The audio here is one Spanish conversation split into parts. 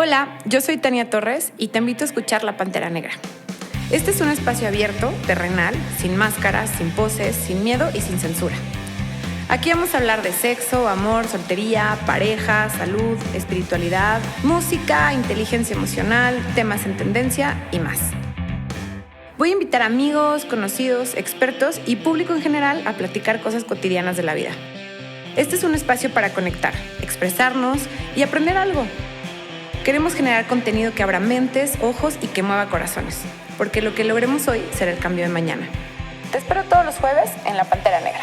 Hola, yo soy Tania Torres y te invito a escuchar La Pantera Negra. Este es un espacio abierto, terrenal, sin máscaras, sin poses, sin miedo y sin censura. Aquí vamos a hablar de sexo, amor, soltería, pareja, salud, espiritualidad, música, inteligencia emocional, temas en tendencia y más. Voy a invitar amigos, conocidos, expertos y público en general a platicar cosas cotidianas de la vida. Este es un espacio para conectar, expresarnos y aprender algo. Queremos generar contenido que abra mentes, ojos y que mueva corazones, porque lo que logremos hoy será el cambio de mañana. Te espero todos los jueves en La Pantera Negra.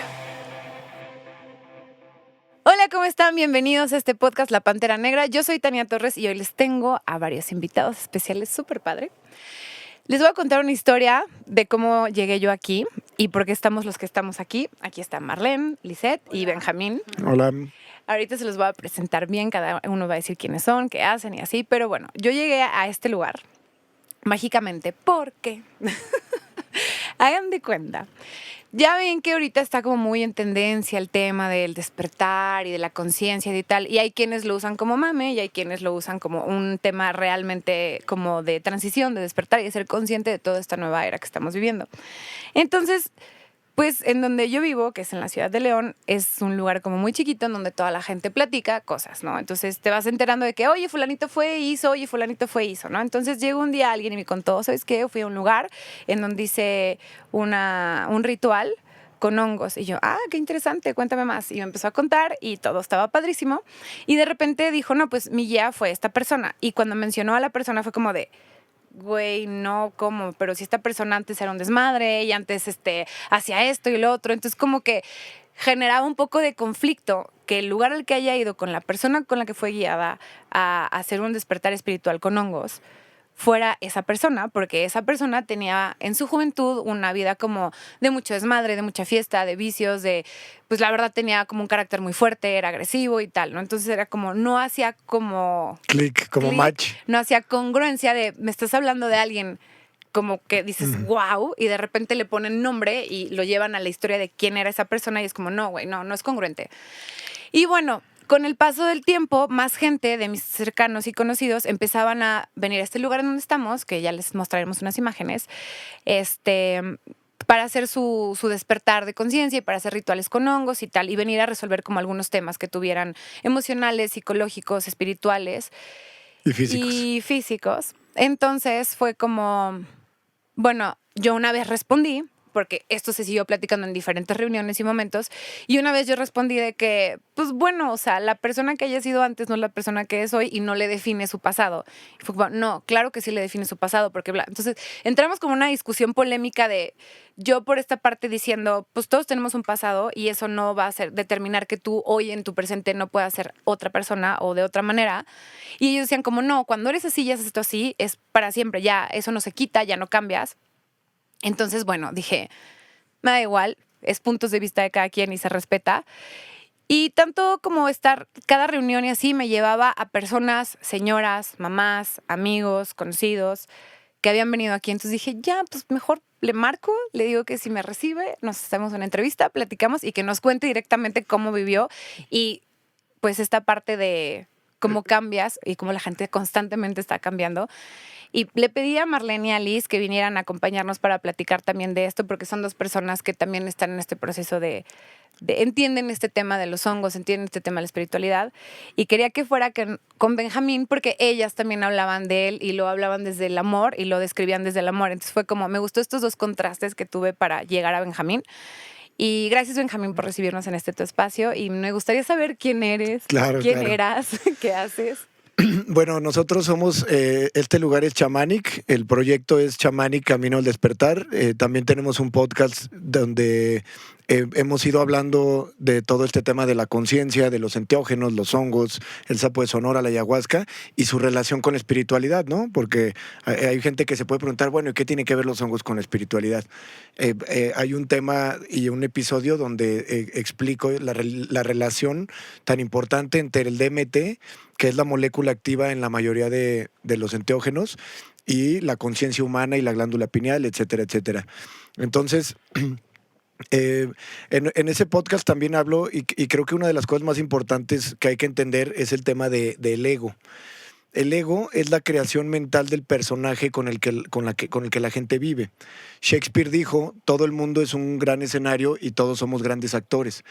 Hola, ¿cómo están? Bienvenidos a este podcast La Pantera Negra. Yo soy Tania Torres y hoy les tengo a varios invitados especiales, súper padre. Les voy a contar una historia de cómo llegué yo aquí y por qué estamos los que estamos aquí. Aquí están Marlene, Lisette y Benjamín. Hola. Ahorita se los voy a presentar bien, cada uno va a decir quiénes son, qué hacen y así. Pero bueno, yo llegué a este lugar mágicamente porque, hagan de cuenta, ya ven que ahorita está como muy en tendencia el tema del despertar y de la conciencia y tal, y hay quienes lo usan como mame y hay quienes lo usan como un tema realmente como de transición, de despertar y de ser consciente de toda esta nueva era que estamos viviendo. Entonces, pues en donde yo vivo, que es en la ciudad de León, es un lugar como muy chiquito en donde toda la gente platica cosas, ¿no? Entonces te vas enterando de que, oye, fulanito fue y hizo, oye, fulanito fue y hizo, ¿no? Entonces llegó un día alguien y me contó, ¿sabes qué? Fui a un lugar en donde hice un ritual con hongos. Y yo, qué interesante, cuéntame más. Y me empezó a contar y todo estaba padrísimo. Y de repente dijo, no, pues mi guía fue esta persona. Y cuando mencionó a la persona fue como de, güey, no, ¿cómo? Pero si esta persona antes era un desmadre y antes hacía esto y lo otro. Entonces como que generaba un poco de conflicto que el lugar al que haya ido con la persona con la que fue guiada a hacer un despertar espiritual con hongos fuera esa persona, porque esa persona tenía en su juventud una vida como de mucho desmadre, de mucha fiesta, de vicios, pues la verdad tenía como un carácter muy fuerte, era agresivo y tal, ¿no? Entonces era como, no hacía como Click, match. No hacía congruencia de, me estás hablando de alguien como que dices, wow, y de repente le ponen nombre y lo llevan a la historia de quién era esa persona y es como, no, güey, no es congruente. Y bueno, con el paso del tiempo, más gente de mis cercanos y conocidos empezaban a venir a este lugar en donde estamos, que ya les mostraremos unas imágenes, para hacer su despertar de conciencia y para hacer rituales con hongos y tal, y venir a resolver como algunos temas que tuvieran emocionales, psicológicos, espirituales y físicos. Entonces fue como, bueno, yo una vez respondí, porque esto se siguió platicando en diferentes reuniones y momentos, y una vez yo respondí de que, pues bueno, o sea, la persona que haya sido antes no es la persona que es hoy y no le define su pasado. Y fue como, no, claro que sí le define su pasado, porque bla. Entonces entramos como una discusión polémica de yo por esta parte diciendo, pues todos tenemos un pasado y eso no va a ser determinar que tú hoy en tu presente no puedas ser otra persona o de otra manera. Y ellos decían como, no, cuando eres así y haces esto así, es para siempre, ya eso no se quita, ya no cambias. Entonces, bueno, dije, me da igual, es puntos de vista de cada quien y se respeta. Y tanto como estar cada reunión y así me llevaba a personas, señoras, mamás, amigos, conocidos que habían venido aquí. Entonces dije, ya, pues mejor le marco, le digo que si me recibe, nos hacemos una entrevista, platicamos y que nos cuente directamente cómo vivió y pues esta parte de cómo cambias y cómo la gente constantemente está cambiando. Y le pedí a Marlene y a Liz que vinieran a acompañarnos para platicar también de esto, porque son dos personas que también están en este proceso de entienden este tema de los hongos, entienden este tema de la espiritualidad. Y quería que fuera con Benjamín, porque ellas también hablaban de él y lo hablaban desde el amor y lo describían desde el amor. Entonces fue como, me gustó estos dos contrastes que tuve para llegar a Benjamín. Y gracias, Benjamín, por recibirnos en este tu espacio. Y me gustaría saber quién eres, quién eras, qué haces. Bueno, nosotros somos, este lugar es Chamanic, el proyecto es Chamanic Camino al Despertar. También tenemos un podcast donde hemos ido hablando de todo este tema de la conciencia, de los enteógenos, los hongos, el sapo de Sonora, la ayahuasca y su relación con la espiritualidad, ¿no? Porque hay gente que se puede preguntar, bueno, ¿y qué tiene que ver los hongos con la espiritualidad? Hay un tema y un episodio donde explico la relación tan importante entre el DMT, que es la molécula activa en la mayoría de los enteógenos, y la conciencia humana y la glándula pineal, etcétera, etcétera. Entonces, en ese podcast también hablo y creo que una de las cosas más importantes que hay que entender es el tema del ego. el ego es la creación mental del personaje con el que la gente vive. Shakespeare dijo, todo el mundo es un gran escenario y todos somos grandes actores.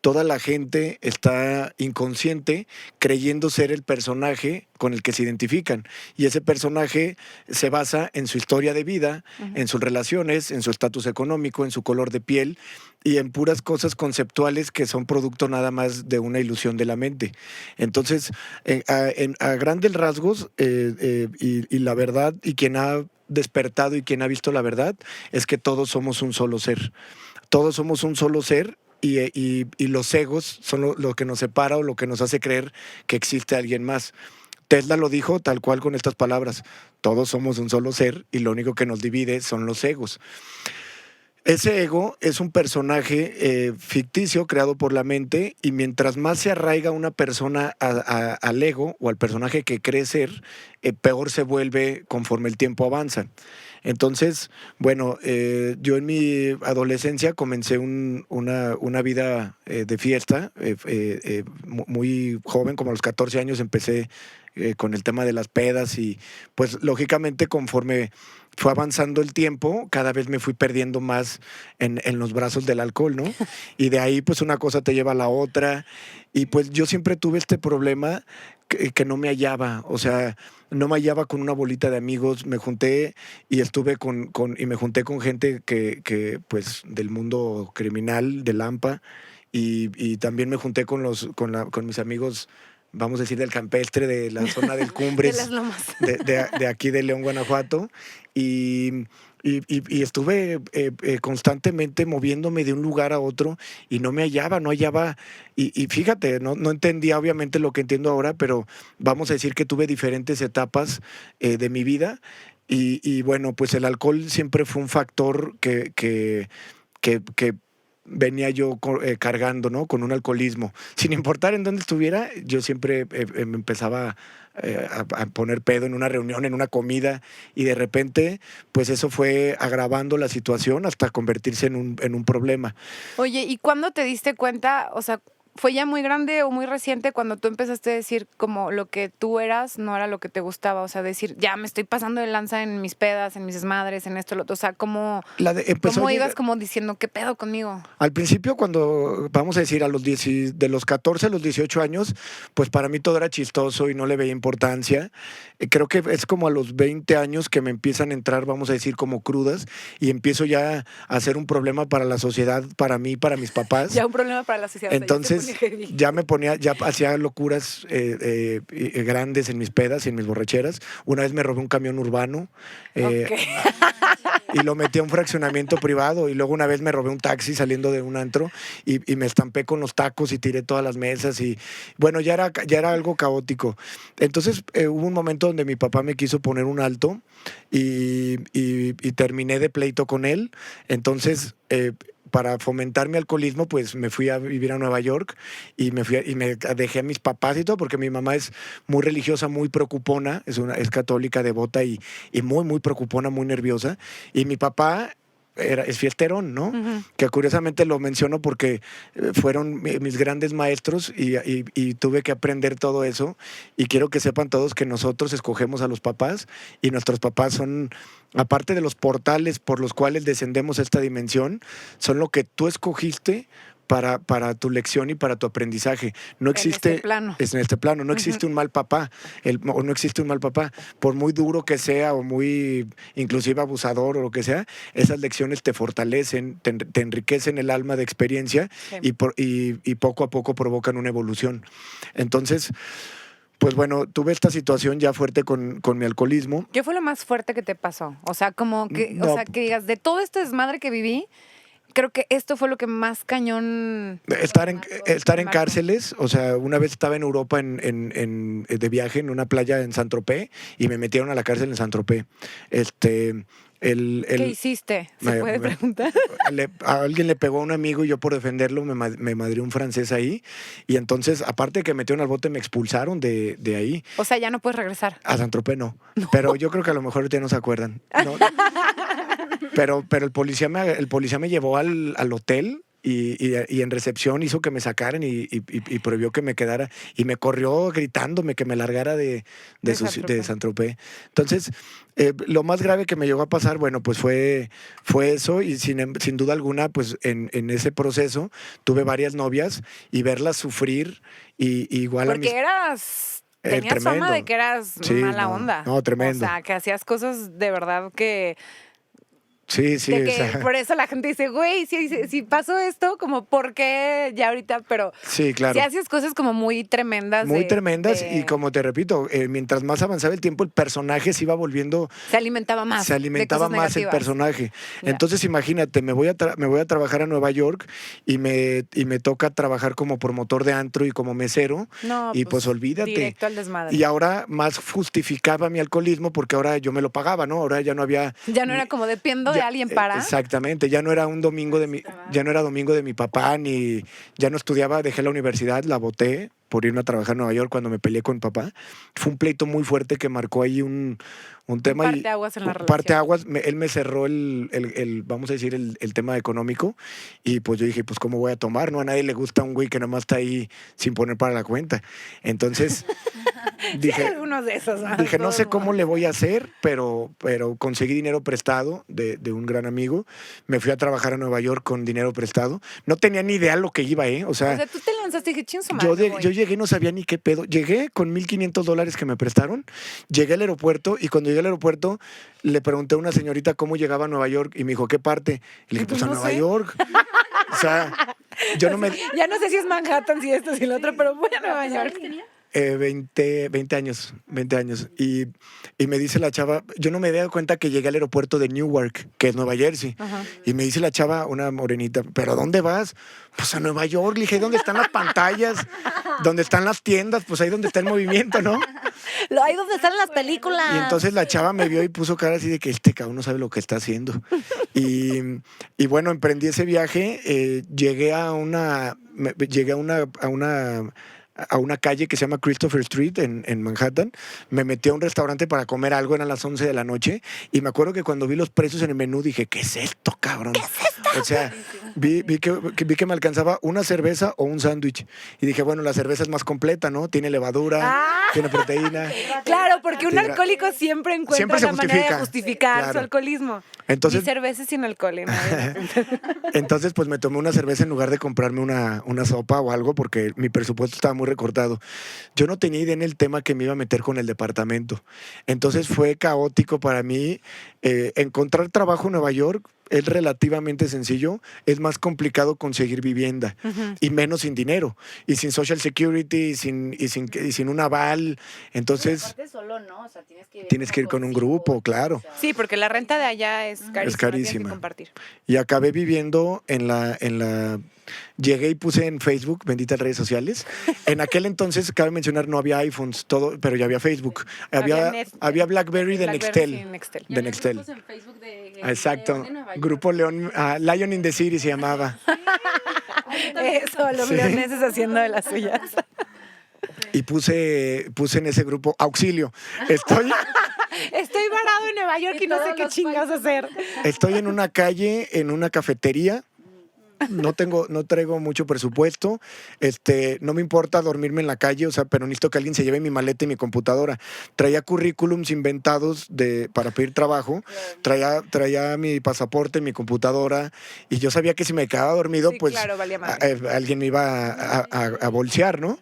Toda la gente está inconsciente creyendo ser el personaje con el que se identifican. Y ese personaje se basa en su historia de vida, en sus relaciones, en su estatus económico, en su color de piel y en puras cosas conceptuales que son producto nada más de una ilusión de la mente. Entonces, a grandes rasgos, y la verdad, y quien ha despertado y quien ha visto la verdad, es que todos somos un solo ser. Todos somos un solo ser. Y los egos son lo que nos separa o lo que nos hace creer que existe alguien más. Tesla lo dijo tal cual con estas palabras: todos somos un solo ser y lo único que nos divide son los egos. Ese ego es un personaje ficticio creado por la mente, y mientras más se arraiga una persona al ego o al personaje que cree ser, peor se vuelve conforme el tiempo avanza. Entonces, bueno, yo en mi adolescencia comencé una vida de fiesta, muy joven, como a los 14 años empecé con el tema de las pedas, y pues lógicamente conforme fue avanzando el tiempo, cada vez me fui perdiendo más en los brazos del alcohol, ¿no? Y de ahí pues una cosa te lleva a la otra, y pues yo siempre tuve este problema que no me hallaba, o sea, no me hallaba con una bolita de amigos. Me junté y estuve y me junté con gente que pues del mundo criminal, de Lampa, y también me junté con mis amigos, vamos a decir, del campestre, de la zona del Cumbres, de las Lomas, de aquí de León, Guanajuato, y estuve constantemente moviéndome de un lugar a otro y no hallaba, y fíjate, no entendía obviamente lo que entiendo ahora, pero vamos a decir que tuve diferentes etapas de mi vida, y bueno, pues el alcohol siempre fue un factor que venía yo cargando, ¿no? Con un alcoholismo. Sin importar en dónde estuviera, yo siempre me empezaba a poner pedo en una reunión, en una comida, y de repente, pues eso fue agravando la situación hasta convertirse en un problema. Oye, ¿y cuándo te diste cuenta? O sea, ¿fue ya muy grande o muy reciente cuando tú empezaste a decir como lo que tú eras no era lo que te gustaba? O sea, decir, ya me estoy pasando de lanza en mis pedas, en mis desmadres, en esto, lo otro. O sea, ¿cómo ibas como diciendo, qué pedo conmigo? Al principio, cuando, vamos a decir, de los 14 a los 18 años, pues para mí todo era chistoso y no le veía importancia. Creo que es como a los 20 años que me empiezan a entrar, vamos a decir, como crudas, y empiezo ya a ser un problema para la sociedad, para mí, para mis papás. Ya un problema para la sociedad. Entonces, ya hacía locuras grandes en mis pedas y en mis borracheras. Una vez me robé un camión urbano y lo metí a un fraccionamiento privado, y luego una vez me robé un taxi saliendo de un antro y me estampé con los tacos y tiré todas las mesas, y bueno, ya era algo caótico. Entonces hubo un momento donde mi papá me quiso poner un alto y terminé de pleito con él. Entonces, para fomentar mi alcoholismo, pues me fui a vivir a Nueva York y me dejé a mis papás y todo, porque mi mamá es muy religiosa, muy preocupona, es católica, devota, y muy, muy preocupona, muy nerviosa. Y mi papá es fiesterón, ¿no? Uh-huh. Que curiosamente lo menciono porque fueron mis grandes maestros, y tuve que aprender todo eso, y quiero que sepan todos que nosotros escogemos a los papás, y nuestros papás son, aparte de los portales por los cuales descendemos a esta dimensión, son lo que tú escogiste para tu lección y para tu aprendizaje. No existe, en este plano, no existe un mal papá, o no existe un mal papá, por muy duro que sea, o muy inclusive abusador o lo que sea. Esas lecciones te fortalecen, te enriquecen el alma de experiencia, sí. y poco a poco provocan una evolución. Entonces, pues bueno, tuve esta situación ya fuerte con mi alcoholismo. ¿Qué fue lo más fuerte que te pasó? O sea, como que, o sea, que digas, de todo este desmadre que viví, creo que esto fue lo que más cañón... Estar en cárceles. O sea, una vez estaba en Europa de viaje en una playa en Saint-Tropez, y me metieron a la cárcel en Saint-Tropez. ¿Qué hiciste? ¿Se puede preguntar? A alguien le pegó a un amigo, y yo, por defenderlo, me madrió un francés ahí. Y entonces, aparte de que me metieron al bote, me expulsaron de ahí. O sea, ya no puedes regresar. A Saint-Tropez no. Pero yo creo que a lo mejor ahorita no se acuerdan. No. Pero el policía me llevó al hotel, y en recepción hizo que me sacaran y prohibió que me quedara y me corrió gritándome que me largara de Saint-Tropez. Entonces, lo más grave que me llegó a pasar, bueno, pues fue eso y sin duda alguna, pues en ese proceso tuve varias novias y verlas sufrir y igual Porque tenías fama de que eras mala onda. No, tremendo. O sea, que hacías cosas de verdad que... Sí. Por eso la gente dice, güey, si pasó esto, como, ¿por qué ya ahorita? Pero sí, claro. Si hacías cosas como muy tremendas. Muy tremendas y como te repito, mientras más avanzaba el tiempo, el personaje se iba volviendo... Se alimentaba más. Se alimentaba más negativas. el personaje. Yeah. Entonces imagínate, me voy a trabajar a Nueva York y me toca trabajar como promotor de antro y como mesero. No, y pues olvídate. Directo al desmadre. Y ahora más justificaba mi alcoholismo porque ahora yo me lo pagaba, ¿no? Ahora ya no había... Ya no era como dependo de alguien para... Exactamente, ya no era un domingo ya no era domingo de mi papá, ni ya no estudiaba, dejé la universidad, la boté por irme a trabajar a Nueva York cuando me peleé con papá. Fue un pleito muy fuerte que marcó ahí un tema. Un parteaguas en la relación. Parteaguas, él me cerró vamos a decir, el tema económico y pues yo dije, pues ¿cómo voy a tomar? No, a nadie le gusta un güey que nomás está ahí sin poner para la cuenta. Entonces dije, sí, algunos de esos. Dije, no sé cómo le voy a hacer, pero conseguí dinero prestado de un gran amigo. Me fui a trabajar a Nueva York con dinero prestado. No tenía ni idea lo que iba, O sea, tú te lanzaste y dije, chin su madre, yo llegué y no sabía ni qué pedo. Llegué con $1,500 que me prestaron. Llegué al aeropuerto y cuando llegué al aeropuerto le pregunté a una señorita cómo llegaba a Nueva York y me dijo, ¿qué parte? Y le dije, pues a Nueva York. O sea, yo no me... Ya no sé si es Manhattan, si esto, si lo otro, pero voy a Nueva York. 20 años. Y me dice la chava, yo no me había dado cuenta que llegué al aeropuerto de Newark, que es Nueva Jersey. Ajá. Y me dice la chava, una morenita, ¿pero a dónde vas? Pues a Nueva York. Le dije, ¿dónde están las pantallas? ¿Dónde están las tiendas? Pues ahí donde está el movimiento, ¿no? Ahí donde están las películas. Y entonces la chava me vio y puso cara así de que este cabrón no sabe lo que está haciendo. Y bueno, emprendí ese viaje, llegué a una calle que se llama Christopher Street en Manhattan. Me metí a un restaurante para comer algo, eran las 11 de la noche, y me acuerdo que cuando vi los precios en el menú dije, ¿qué es esto, cabrón? ¿Qué es esto? O sea, vi que me alcanzaba una cerveza o un sándwich. Y dije, bueno, la cerveza es más completa, ¿no? Tiene levadura, tiene proteína. Claro, porque un alcohólico siempre encuentra la manera de justificar su alcoholismo. Entonces, y cerveza sin alcohol. Entonces, pues me tomé una cerveza en lugar de comprarme una sopa o algo, porque mi presupuesto estaba muy recortado. Yo no tenía idea en el tema que me iba a meter con el departamento. Entonces fue caótico para mí. Encontrar trabajo en Nueva York es relativamente sencillo, es más complicado conseguir vivienda y menos sin dinero y sin social security y sin un aval. Entonces aparte solo no, o sea, tienes que ir con un grupo, claro. Sí, porque la renta de allá es carísima. Es carísima. Tienes que compartir. Y acabé viviendo en la llegué y puse en Facebook, benditas redes sociales. En aquel entonces, cabe mencionar, no había iPhones, pero ya había Facebook. Había BlackBerry de Nextel. De Nextel. En Facebook exacto. Grupo León, Lion in the City se llamaba. Eso, los leoneses haciendo de las suyas. Y puse en ese grupo Auxilio. Estoy varado en Nueva York y no sé qué chingas hacer. Estoy en una calle, en una cafetería. No traigo mucho presupuesto, no me importa dormirme en la calle, o sea, pero necesito que alguien se lleve mi maleta y mi computadora. Traía currículums inventados para pedir trabajo, traía mi pasaporte, mi computadora, y yo sabía que si me quedaba dormido, sí, pues claro, valía madre. Alguien me iba a bolsear, ¿no?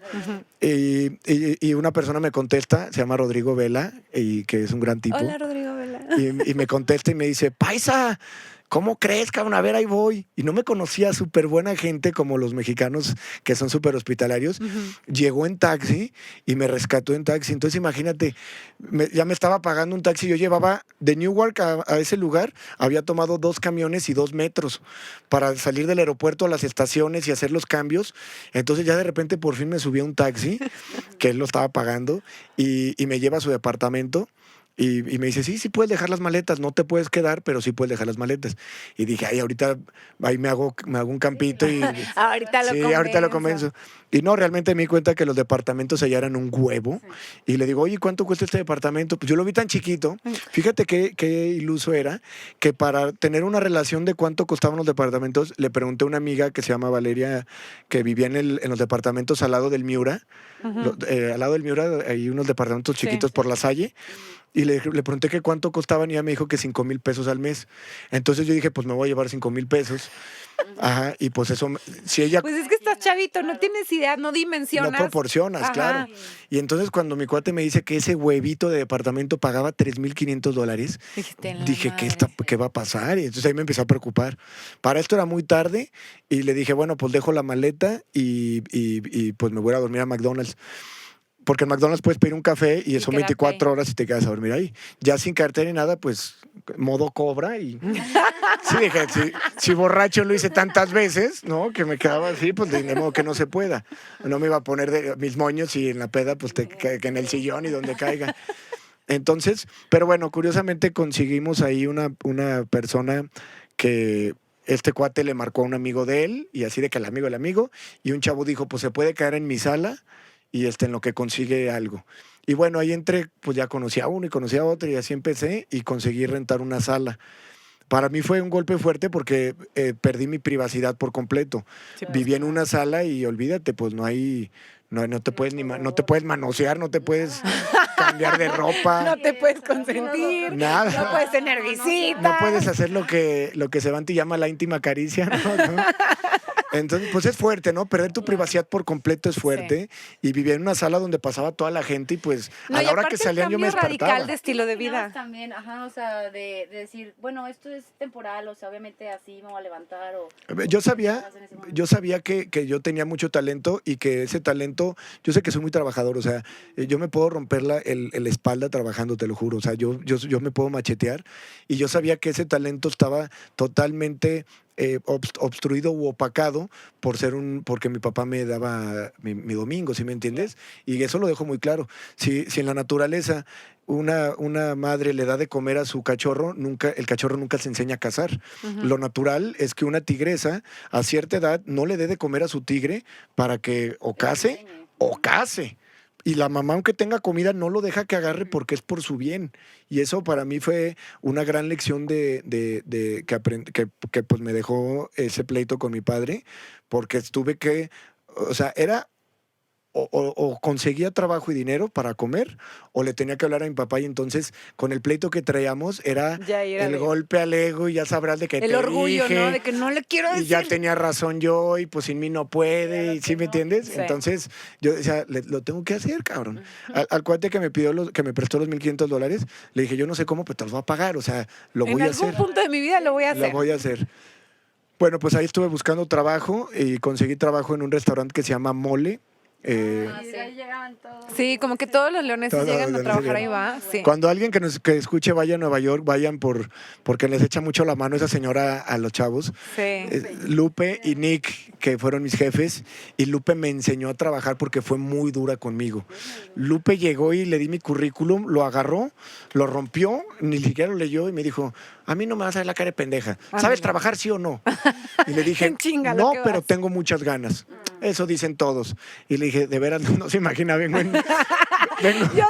Y una persona me contesta, se llama Rodrigo Vela, y que es un gran tipo. Hola, Rodrigo Vela. Y me contesta y me dice, ¡Paisa! ¿Cómo crees, cabrón? A ver, ahí voy. Y no me conocía, súper buena gente como los mexicanos que son súper hospitalarios. Llegó en taxi y me rescató en taxi. Entonces imagínate, ya me estaba pagando un taxi. Yo llevaba de Newark a ese lugar, había tomado 2 camiones y 2 metros para salir del aeropuerto a las estaciones y hacer los cambios. Entonces ya de repente por fin me subí a un taxi, que él lo estaba pagando, y me lleva a su departamento. Y me dice, sí puedes dejar las maletas, no te puedes quedar, pero sí puedes dejar las maletas. Y dije, ay, ahorita ahí me hago un campito y... Ahorita lo Sí, convenzo. ahorita lo convenzo. Y no, realmente me di cuenta que los departamentos allá eran un huevo. Y le digo, oye, ¿cuánto cuesta este departamento? Pues yo lo vi tan chiquito. Fíjate qué iluso era, que para tener una relación de cuánto costaban los departamentos, le pregunté a una amiga que se llama Valeria, que vivía en los departamentos al lado del Miura. Al lado del Miura hay unos departamentos chiquitos por la Salle. Y le pregunté que cuánto costaban y ella me dijo que 5,000 pesos al mes. Entonces yo dije, pues me voy a llevar 5,000 pesos. Ajá, y pues eso, si ella... Pues es que estás chavito, no tienes idea, no dimensionas. No proporcionas, Ajá. claro. Y entonces cuando mi cuate me dice que ese huevito de departamento pagaba $3,500, dije, ¿qué va a pasar? Y entonces ahí me empecé a preocupar. Para esto era muy tarde y le dije, bueno, pues dejo la maleta y pues me voy a dormir a McDonald's. Porque en McDonald's puedes pedir un café y son 24 horas y te quedas a dormir ahí. Ya sin cartera ni nada, pues modo cobra y... Sí, dije, si borracho lo hice tantas veces, ¿no? Que me quedaba así, pues de modo que no se pueda. No me iba a poner mis moños y en la peda, pues que en el sillón y donde caiga. Entonces, pero bueno, curiosamente conseguimos ahí una persona que... Este cuate le marcó a un amigo de él y así de que el amigo, y un chavo dijo, pues se puede caer en mi sala y en lo que consigue algo. Y bueno, ahí entré, pues ya conocí a uno y conocí a otro y así empecé y conseguí rentar una sala. Para mí fue un golpe fuerte porque perdí mi privacidad por completo. Sí, vivía en una sala y olvídate, pues no te puedes no te puedes manosear, no te puedes cambiar de ropa. No te puedes consentir. Nada. No puedes tener visitas. No puedes hacer lo que Sevanti llama la íntima caricia, ¿no? Entonces, pues es fuerte, ¿no? Perder tu privacidad por completo es fuerte. Sí. Y vivía en una sala donde pasaba toda la gente y pues a la hora que salían yo me despertaba. Radical de estilo de vida. También, o sea, de decir, bueno, esto es temporal, o sea, obviamente así me voy a levantar. Yo sabía que yo tenía mucho talento y que ese talento, yo sé que soy muy trabajador, o sea, yo me puedo romper la espalda trabajando, te lo juro, o sea, yo me puedo machetear y yo sabía que ese talento estaba totalmente... obstruido u opacado porque mi papá me daba mi domingo, ¿sí me entiendes? Y eso lo dejo muy claro. Si en la naturaleza una madre le da de comer a su cachorro, el cachorro nunca se enseña a cazar. Lo natural es que una tigresa a cierta edad no le dé de comer a su tigre para que o case o case. Y la mamá, aunque tenga comida, no lo deja que agarre porque es por su bien. Y eso para mí fue una gran lección que pues me dejó ese pleito con mi padre, porque o sea, era o conseguía trabajo y dinero para comer, o le tenía que hablar a mi papá, y entonces con el pleito que traíamos era el golpe al ego, y ya sabrás de que el orgullo, dije, ¿no? De que no le quiero decir. Y ya tenía razón yo, y pues sin mí no puede, y ¿sí me entiendes? Sí. Entonces yo decía, lo tengo que hacer, cabrón. Al cuate que me prestó los $1,500, le dije, yo no sé cómo, pero te los voy a pagar, o sea, lo voy a hacer. En algún punto de mi vida lo voy a hacer. Lo voy a hacer. Bueno, pues ahí estuve buscando trabajo y conseguí trabajo en un restaurante que se llama Mole. Sí, como que todos los leoneses llegan a trabajar ahí, va. Sí. Cuando alguien que escuche vaya a Nueva York, vayan porque les echa mucho la mano esa señora a los chavos. Sí. Lupe y Nick, que fueron mis jefes, y Lupe me enseñó a trabajar porque fue muy dura conmigo. Lupe llegó y le di mi currículum, lo agarró, lo rompió, ni siquiera lo leyó y me dijo, a mí no me vas a ver la cara de pendeja. ¿Sabes trabajar, sí o no? Y le dije, no, pero tengo muchas ganas. Eso dicen todos. Y le dije, de veras, no se imagina, Yo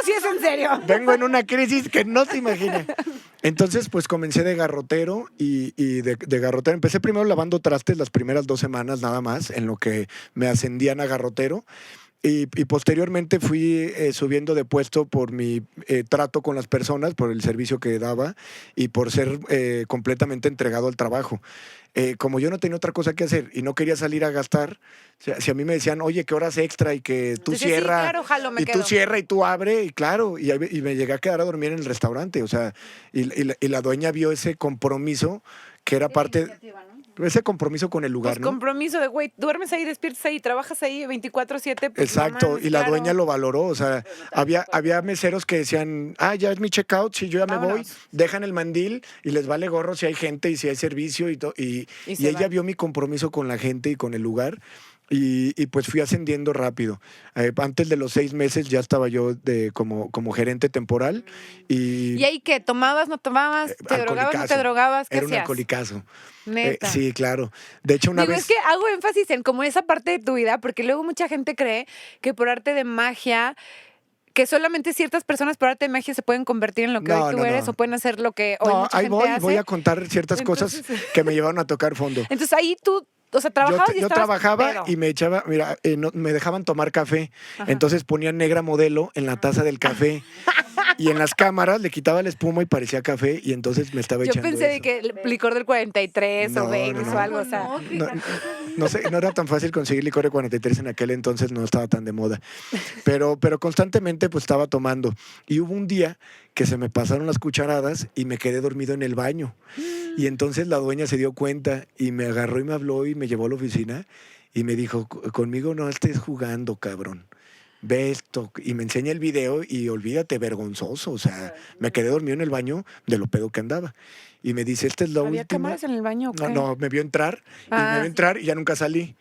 sí es en serio. Vengo en una crisis que no se imagina. Entonces, pues comencé de garrotero y de garrotero. Empecé primero lavando trastes las primeras 2 semanas nada más, en lo que me ascendían a garrotero. Y posteriormente fui subiendo de puesto por mi trato con las personas, por el servicio que daba y por ser completamente entregado al trabajo. Como yo no tenía otra cosa que hacer y no quería salir a gastar, si a mí me decían, oye, ¿qué horas extra? Y que tú cierra, sí, claro, jalo, me y quedo. Tú cierra y tú abre, y claro, y me llegué a quedar a dormir en el restaurante, o sea, y la dueña vio ese compromiso que era parte... Ese compromiso con el lugar, pues ¿no? Compromiso de, güey, duermes ahí, despiertas ahí, trabajas ahí 24/7. Pues, exacto, mamá, y la dueña lo valoró, o sea, había meseros que decían, ya es mi checkout, si yo ya me voy, dejan el mandil y les vale gorro si hay gente y si hay servicio y ella vio mi compromiso con la gente y con el lugar. Y pues fui ascendiendo rápido. Antes de los 6 meses ya estaba yo como gerente temporal. ¿Y ahí qué? ¿Tomabas, no tomabas? ¿Te drogabas, no te drogabas? ¿Qué Era un hacías? alcoholicazo. Neta. Sí, claro. De hecho, una vez... Es que hago énfasis en como esa parte de tu vida, porque luego mucha gente cree que por arte de magia, que solamente ciertas personas por arte de magia se pueden convertir en lo que hoy tú eres, o pueden hacer lo que hoy mucha gente hace. Voy a contar ciertas cosas que me llevaron a tocar fondo. Entonces ahí tú, o sea, trabajabas y yo estabas trabajaba pedo. y me echaba, mira, me dejaban tomar café, entonces ponían negra modelo en la taza del café y en las cámaras le quitaba la espuma y parecía café y entonces me estaba echando Yo pensé de eso. que el licor del 43 o Venus o algo, o sea. No sé, no era tan fácil conseguir licor de 43 en aquel entonces, no estaba tan de moda. Pero constantemente pues estaba tomando. Y hubo un día que se me pasaron las cucharadas y me quedé dormido en el baño. Y entonces la dueña se dio cuenta y me agarró y me habló y me llevó a la oficina y me dijo, conmigo no estés jugando, cabrón. Ve esto. Y me enseña el video y olvídate, vergonzoso. O sea, me quedé dormido en el baño de lo pedo que andaba. Y me dice, esta es la ¿Había última. cámaras en el baño o qué? No, me vio entrar y ya nunca salí.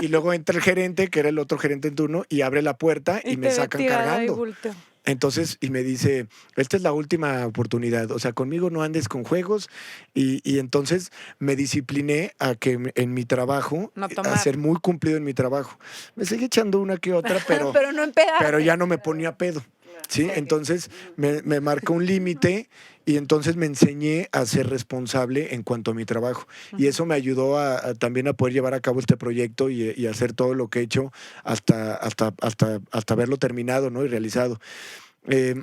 Y luego entra el gerente, que era el otro gerente en turno, y abre la puerta y me sacan cargando. Entonces, y me dice, esta es la última oportunidad, o sea, conmigo no andes con juegos. Y entonces me discipliné a que en mi trabajo, a ser muy cumplido en mi trabajo. Me seguí echando una que otra, pero, no empedarte. pero ya no me ponía pedo. ¿Sí? Entonces me marcó un límite y entonces me enseñé a ser responsable en cuanto a mi trabajo. Y eso me ayudó también a poder llevar a cabo este proyecto y hacer todo lo que he hecho hasta verlo terminado, ¿no? Y realizado.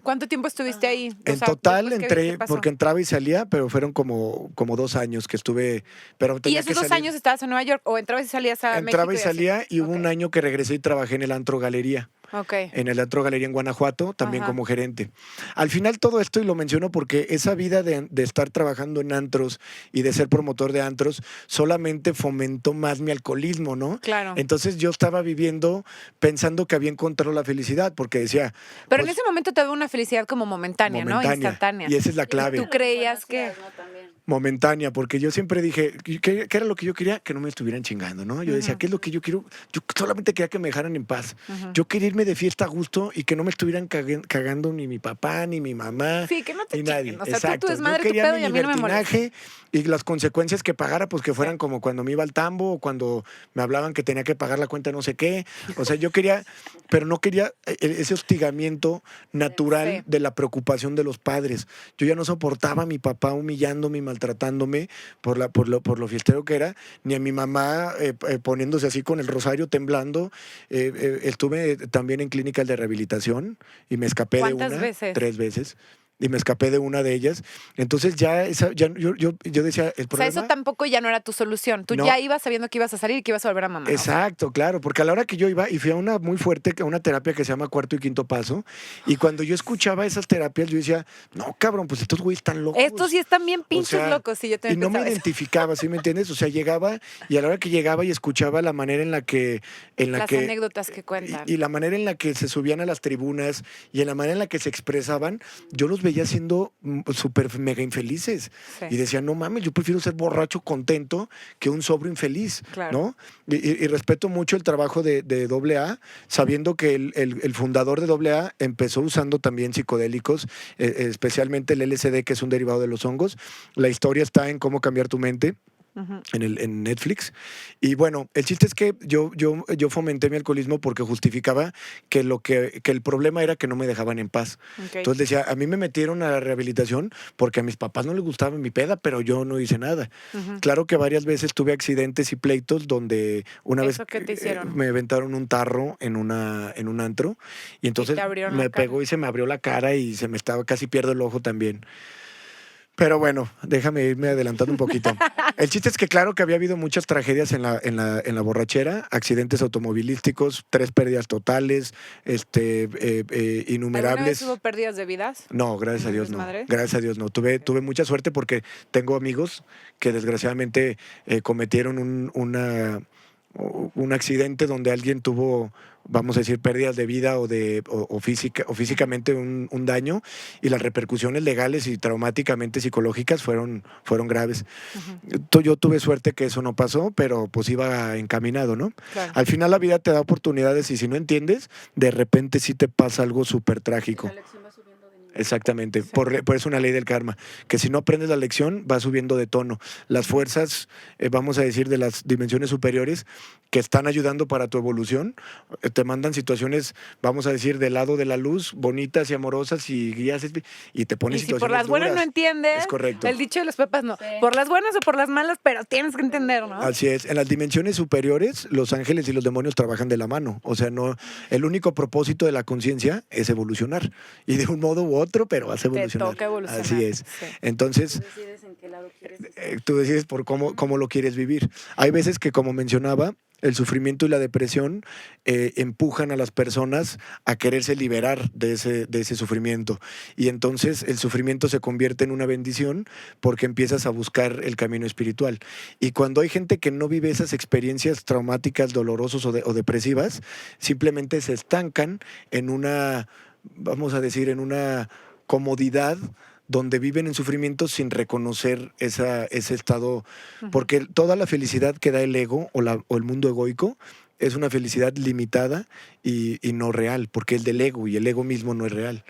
¿Cuánto tiempo estuviste ahí? En total entré, porque entraba y salía, pero fueron como 2 años que estuve. Pero ¿Y esos 2 años estabas en Nueva York o entrabas y salías a México? Entraba y salía y hubo un año que regresé y trabajé en el Antro Galería. En el Antro Galería en Guanajuato, también como gerente. Al final todo esto, y lo menciono porque esa vida de estar trabajando en antros y de ser promotor de antros, solamente fomentó más mi alcoholismo, ¿no? Claro. Entonces yo estaba viviendo pensando que había encontrado la felicidad, porque decía... Pero pues, en ese momento te daba una felicidad como momentánea, ¿no? Instantánea. Y esa es la clave. ¿Y tú creías que...? Momentánea, porque yo siempre dije, ¿qué era lo que yo quería? Que no me estuvieran chingando, ¿no? Yo decía, ¿qué es lo que yo quiero? Yo solamente quería que me dejaran en paz. Yo quería irme de fiesta a gusto y que no me estuvieran cagando ni mi papá, ni mi mamá, sí, que no te ni nadie. O sea, exacto. Tú es madre, yo quería tu pedo mi y a mí no me molesta. Y las consecuencias que pagara, pues que fueran como cuando me iba al tambo o cuando me hablaban que tenía que pagar la cuenta no sé qué. O sea, yo quería, pero no quería ese hostigamiento natural de la preocupación de los padres. Yo ya no soportaba a mi papá humillándome y maltratándome por lo fiestero que era, ni a mi mamá poniéndose así con el rosario temblando. Estuve también en clínicas de rehabilitación y me escapé de una. ¿Cuántas veces? 3 veces. Y me escapé de una de ellas. Entonces ya yo decía, el problema... O sea, eso tampoco ya no era tu solución. Tú ya ibas sabiendo que ibas a salir y que ibas a volver a mamar. Exacto, claro, porque a la hora que yo iba, y fui a una muy fuerte, a una terapia que se llama cuarto y quinto paso, y cuando yo escuchaba esas terapias, yo decía, no, cabrón, pues estos güeyes están locos. Estos sí están bien pinches locos, sí, yo también y no me identificaba, ¿sí me entiendes? O sea, llegaba, y a la hora que llegaba y escuchaba la manera en la que... Las anécdotas que cuentan. Y la manera en la que se subían a las tribunas, y en la manera en la que se expresaban, yo los veía siendo súper mega infelices. Sí. Y decía, no mames, yo prefiero ser borracho contento que un sobrio infeliz, ¿no? Y respeto mucho el trabajo de AA, sabiendo que el fundador de AA empezó usando también psicodélicos, especialmente el LSD, que es un derivado de los hongos. La historia está en Cómo cambiar tu mente. En Netflix. Y bueno, el chiste es que yo fomenté mi alcoholismo porque justificaba que el problema era que no me dejaban en paz. Entonces decía, a mí me metieron a la rehabilitación porque a mis papás no les gustaba mi peda, pero yo no hice nada. Claro que varias veces tuve accidentes y pleitos donde una vez me aventaron un tarro en un antro y entonces me pegó y se me abrió la cara y se me estaba, casi pierdo el ojo también. Pero bueno, déjame irme adelantando un poquito. El chiste es que claro que había habido muchas tragedias en la borrachera, accidentes automovilísticos, 3 pérdidas totales, innumerables. ¿Alguna vez hubo pérdidas de vidas? No, gracias a Dios no. Gracias a Dios no. Tuve mucha suerte porque tengo amigos que desgraciadamente cometieron un accidente donde alguien tuvo, vamos a decir, pérdidas de vida o físicamente un daño, y las repercusiones legales y traumáticamente psicológicas fueron graves. Yo tuve suerte que eso no pasó, pero pues iba encaminado, ¿no? Claro. Al final la vida te da oportunidades y si no entiendes, de repente sí te pasa algo súper trágico. Exactamente, Sí. por eso es una ley del karma, que si no aprendes la lección va subiendo de tono. Las fuerzas, vamos a decir, de las dimensiones superiores que están ayudando para tu evolución, te mandan situaciones, vamos a decir, del lado de la luz, bonitas y amorosas y guías y te ponen Y si situaciones por las buenas duras. no entiendes, Es correcto. el dicho de los papas no. Sí. Por las buenas o por las malas, pero tienes que entender, ¿no? Así es, en las dimensiones superiores los ángeles y los demonios trabajan de la mano, o sea, no, el único propósito de la conciencia es evolucionar, y de un modo u otro, pero vas a Te evolucionar. toca evolucionar. Así es. Sí. Entonces, Tú decides en qué lado quieres estar. tú decides por cómo lo quieres vivir. Hay veces que, como mencionaba, el sufrimiento y la depresión empujan a las personas a quererse liberar de ese sufrimiento. Y entonces el sufrimiento se convierte en una bendición porque empiezas a buscar el camino espiritual. Y cuando hay gente que no vive esas experiencias traumáticas, dolorosas o depresivas, simplemente se estancan en una, vamos a decir, en una comodidad donde viven en sufrimiento sin reconocer ese estado, porque toda la felicidad que da el ego o el mundo egoico es una felicidad limitada y no real, porque es del ego y el ego mismo no es real.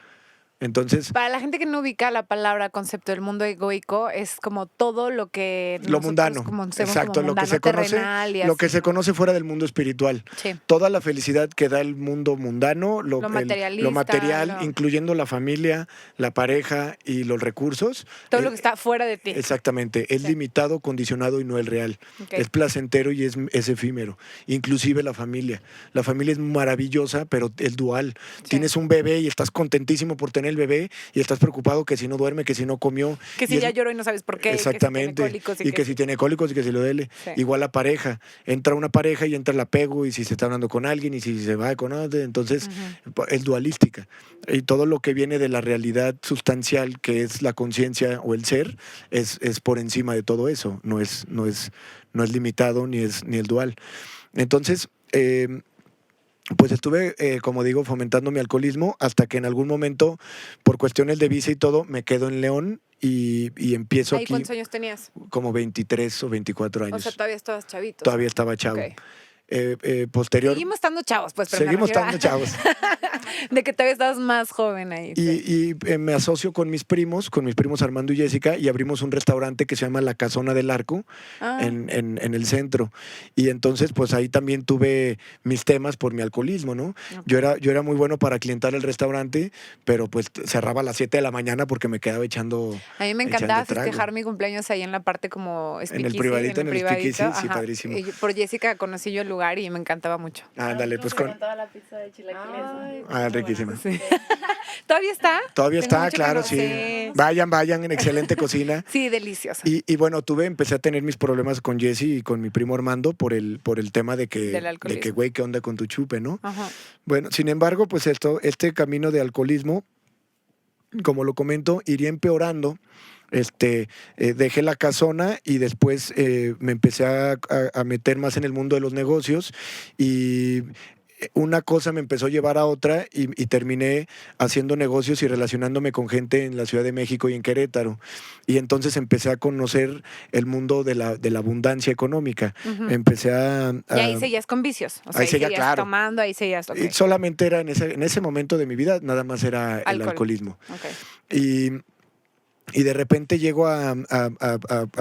Entonces, Para la gente que no ubica la palabra concepto del mundo egoico, es como todo lo que lo nosotros mundano, conocemos exacto, como lo que mundano, se conoce, terrenal y lo que así, se ¿no? conoce fuera del mundo espiritual. Sí. Toda la felicidad que da el mundo mundano, Lo materialista, lo material, lo- incluyendo la familia, la pareja y los recursos. Todo lo que está fuera de ti. Exactamente, es Sí. limitado, condicionado y no el real. Ok. Es placentero y es efímero. Inclusive la familia. La familia es maravillosa, pero es dual. Sí. Tienes un bebé y estás contentísimo por tener el bebé y estás preocupado que si no duerme, que si no comió. Que y si es- ya lloró y no sabes por qué. Exactamente. Y que si tiene cólicos Y que si tiene cólicos y que si lo duele. Sí. Igual la pareja. Entra una pareja y entra el apego y si se está hablando con alguien y si se va con otro. Entonces es dualística. Y todo lo que viene de la realidad sustancial, que es la conciencia o el ser, es por encima de todo eso. No es limitado ni es dual. Entonces, pues estuve, como digo, fomentando mi alcoholismo hasta que en algún momento, por cuestiones de visa y todo, me quedo en León y empiezo ¿Ahí aquí cuántos años tenías? como 23 o 24 años. O sea, todavía estabas chavito. Todavía estaba chavo. Ok. Posterior, Seguimos estando chavos, pues. Pero me seguimos refiero estando a- chavos. De que todavía estabas más joven ahí. sí. Y me asocio con mis primos Armando y Jessica, y abrimos un restaurante que se llama La Casona del Arco Ah. en el centro. Y entonces, pues ahí también tuve mis temas por mi alcoholismo, ¿no? Ok. Yo era muy bueno para clientar el restaurante, pero pues cerraba a las 7 de la mañana porque me quedaba echando. A mí me echando encantaba trago. festejar mi cumpleaños ahí en la parte como speakeasy, privadito, en el speakeasy, sí, ajá. padrísimo. Y por Jessica conocí yo el lugar y me encantaba mucho. Ándale, pues con. Toda la pizza de chilaquiles. Riquísima. Sí. ¿Todavía está? Todavía Tengo está, mucho que claro, no- sí. Vayan, en excelente cocina. Sí, delicioso. Y bueno, empecé a tener mis problemas con Jesse y con mi primo Armando por el tema de Del que, alcoholismo. güey, ¿qué onda con tu chupe, no? Ajá. Bueno, sin embargo, pues este camino de alcoholismo, como lo comento, iría empeorando. Dejé la casona y después me empecé a meter más en el mundo de los negocios y una cosa me empezó a llevar a otra y terminé haciendo negocios y relacionándome con gente en la Ciudad de México y en Querétaro. Y entonces empecé a conocer el mundo de la abundancia económica. Ujú. Empecé Y ahí seguías con vicios. O sea, Ahí seguía, seguías claro. tomando, ahí seguías. Ok. y solamente era en ese momento de mi vida, nada más era el Alcohol. alcoholismo. Ok. Y de repente llego a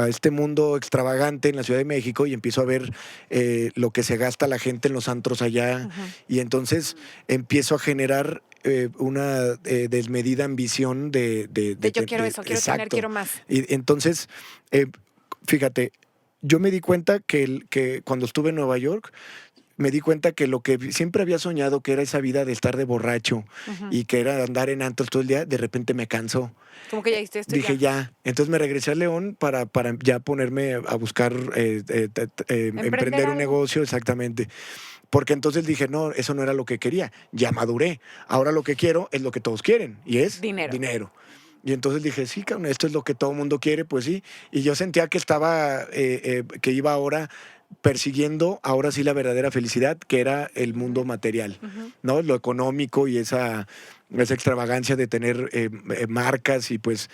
este mundo extravagante en la Ciudad de México y empiezo a ver lo que se gasta la gente en los antros allá. Ujú. Y entonces empiezo a generar una desmedida ambición de Yo quiero eso, quiero tener, exacto. quiero más. Y entonces, fíjate, yo me di cuenta que cuando estuve en Nueva York, me di cuenta que lo que siempre había soñado, que era esa vida de estar de borracho Ujú. y que era andar en antros todo el día, de repente me cansó. Como que ya hiciste esto. y Dije ya. Entonces me regresé a León para ya ponerme a buscar emprender algo. un negocio, exactamente. Porque entonces dije, no, eso no era lo que quería. Ya maduré. Ahora lo que quiero es lo que todos quieren y es Dinero. Y entonces dije, sí, cabrón, esto es lo que todo el mundo quiere, pues sí. Y yo sentía que estaba, que iba ahora persiguiendo ahora sí la verdadera felicidad, que era el mundo material, ¿no? Lo económico y esa extravagancia de tener marcas y pues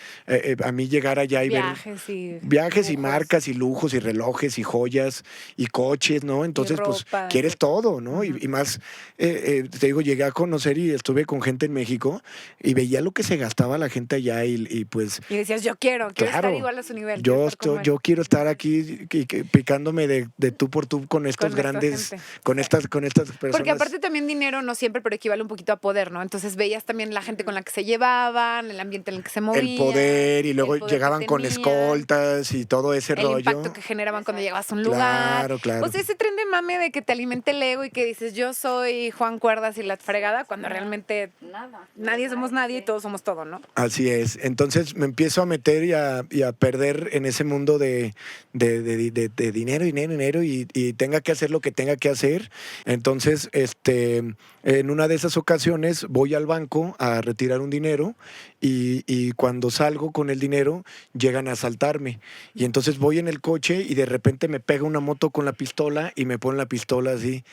a mí llegar allá y Viajes ver viajes y lujos. marcas y lujos y relojes y joyas y coches, ¿no? Entonces pues quieres todo, ¿no? Y más, te digo, llegué a conocer y estuve con gente en México y veía lo que se gastaba la gente allá y pues... Y decías, yo quiero estar igual a su nivel. Yo quiero estar aquí picándome de tú por tú con estos grandes, con estas personas. Porque aparte también dinero no siempre, pero equivale un poquito a poder, ¿no? Entonces veías también la gente con la que se llevaban, el ambiente en el que se movían. El poder, y luego llegaban con escoltas y todo ese rollo. El impacto que generaban cuando llegabas a un lugar. Claro. O sea, ese tren de mame de que te alimente el ego y que dices, yo soy Juan Cuerdas y la fregada, cuando realmente nadie somos nadie y todos somos todo, ¿no? Así es. Entonces me empiezo a meter y a perder en ese mundo de dinero y tenga que hacer lo que tenga que hacer. Entonces, en una de esas ocasiones voy al banco a retirar un dinero y cuando salgo con el dinero llegan a asaltarme. Y entonces voy en el coche y de repente me pega una moto con la pistola y me pone la pistola así.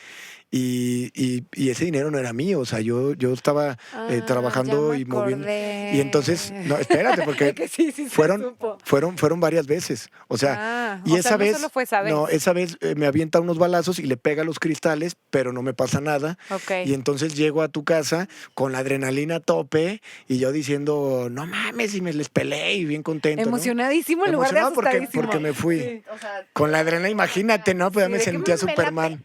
Y ese dinero no era mío, o sea, yo estaba trabajando y moviendo. Y entonces, no, espérate, porque fueron varias veces. O sea, y esa vez, no solo fue esa vez. No, esa vez me avienta unos balazos y le pega los cristales, pero no me pasa nada. Okay. Y entonces llego a tu casa con la adrenalina a tope y yo diciendo, no mames, y me les peleé y bien contento. Emocionadísimo, ¿no? En lugar de asustadísimo. Porque me fui. Sí, o sea, con la adrenalina, imagínate, ¿no? Pues ya me sentía Superman.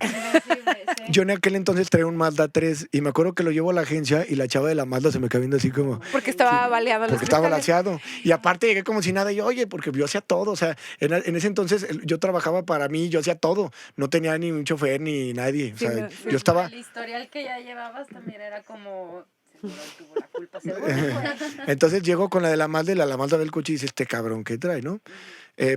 Yo en aquel entonces traía un Mazda 3 y me acuerdo que lo llevo a la agencia y la chava de la Mazda se me quedó viendo así como... Porque estaba baleado. Porque estaba balaseado. Y aparte llegué como si nada y oye, porque yo hacía todo. O sea, en ese entonces yo trabajaba para mí, yo hacía todo. No tenía ni un chofer ni nadie. O sea, yo estaba... El historial que ya llevabas también era como... Seguro él tuvo la culpa, seguro. Entonces llego con la de la Mazda y la Mazda del coche y dice, este cabrón, ¿qué trae, no?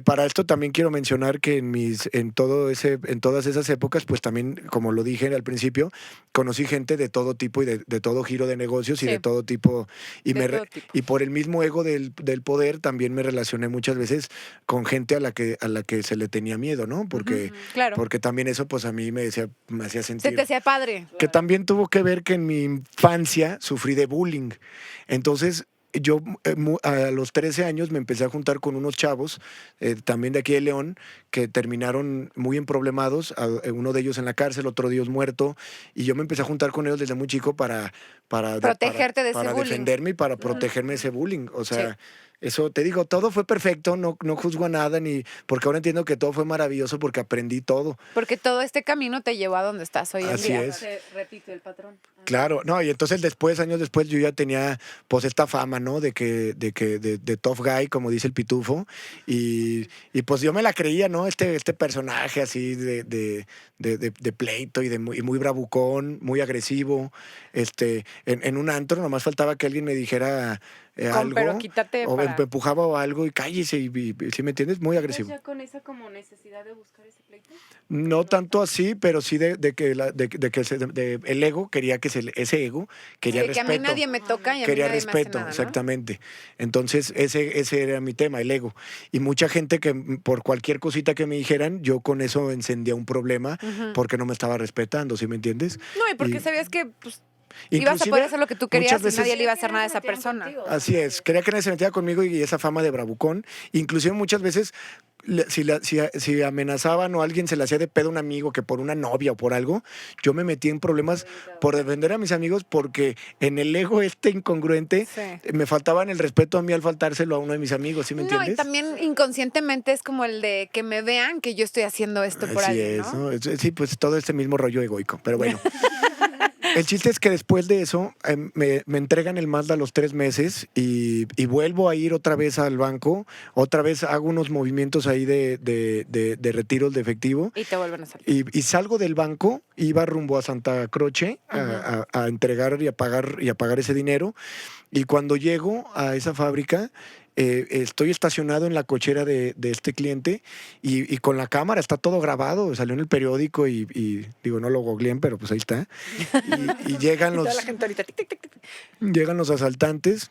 Para esto también quiero mencionar que en todas esas épocas, pues también, como lo dije al principio, conocí gente de todo tipo y de todo giro de negocios y de todo tipo. Y por el mismo ego del poder también me relacioné muchas veces con gente a la que se le tenía miedo, ¿no? Porque, porque también eso pues a mí me hacía sentir. Se te hacía padre. Que también tuvo que ver que en mi infancia sufrí de bullying. Entonces, yo a los 13 años me empecé a juntar con unos chavos, también de aquí de León, que terminaron muy emproblemados, uno de ellos en la cárcel, otro de ellos muerto, y yo me empecé a juntar con ellos desde muy chico para protegerte de ese bullying. Para defenderme y para protegerme de ese bullying. O sea, eso te digo, todo fue perfecto, no juzgo a nada, porque ahora entiendo que todo fue maravilloso porque aprendí todo. Porque todo este camino te llevó a donde estás hoy en día. Así es. Se repite el patrón. Claro, no, y entonces años después, yo ya tenía pues esta fama, ¿no? De tough guy, como dice el pitufo, y pues yo me la creía, ¿no? Este personaje así de pleito y muy bravucón, muy agresivo, en un antro nomás faltaba que alguien me dijera algo, pero quítate o para... me empujaba o algo y cállese, y ¿sí me entiendes? Muy agresivo. ¿Ya con esa como necesidad de buscar ese pleito? No tanto así, pero sí de que el ego quería que ese ego quería respeto. Que a mí nadie me toca y a mí quería nadie respeto, me hace nada, ¿no? exactamente. Entonces ese era mi tema, el ego. Y mucha gente que por cualquier cosita que me dijeran, yo con eso encendía un problema porque no me estaba respetando, ¿sí me entiendes? No, y porque sabías que pues, ibas a poder hacer lo que tú querías y nadie le iba a hacer nada a esa persona. Así es, quería que nadie se metía conmigo y esa fama de bravucón. Inclusive muchas veces si amenazaban o alguien se le hacía de pedo a un amigo que por una novia o por algo, yo me metí en problemas por defender a mis amigos porque en el ego incongruente me faltaban el respeto a mí al faltárselo a uno de mis amigos, ¿sí me entiendes? No, y también inconscientemente es como el de que me vean que yo estoy haciendo esto por alguien, ¿no? Sí, pues todo este mismo rollo egoico, pero bueno. El chiste es que después de eso me entregan el Mazda a los 3 meses y vuelvo a ir otra vez al banco, otra vez hago unos movimientos ahí de retiros de efectivo. Y te vuelven a salir. Y salgo del banco, iba rumbo a Santa Croce a entregar y a pagar ese dinero. Y cuando llego a esa fábrica, estoy estacionado en la cochera de este cliente y con la cámara, está todo grabado, salió en el periódico y digo, no lo googleen, pero pues ahí está. Y llegan los asaltantes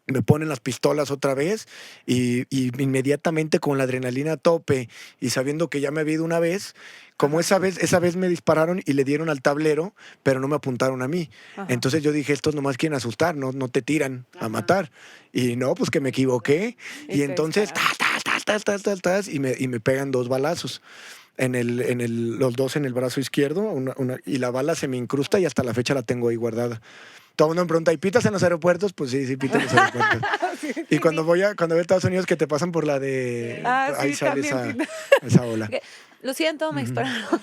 me ponen las pistolas otra vez y inmediatamente con la adrenalina a tope y sabiendo que ya me había ido una vez, como esa vez me dispararon y le dieron al tablero, pero no me apuntaron a mí. Ajá. Entonces yo dije, estos nomás quieren asustar, no te tiran a matar. Y no, pues que me equivoqué. Y entonces, y me pegan 2 balazos. Los 2 en el brazo izquierdo, y la bala se me incrusta y hasta la fecha la tengo ahí guardada. Todo el mundo me pregunta, ¿y pitas en los aeropuertos? Pues sí, pito en los aeropuertos. Y cuando voy a Estados Unidos que te pasan por la de... ahí sale esa ola. Lo siento, me dispararon.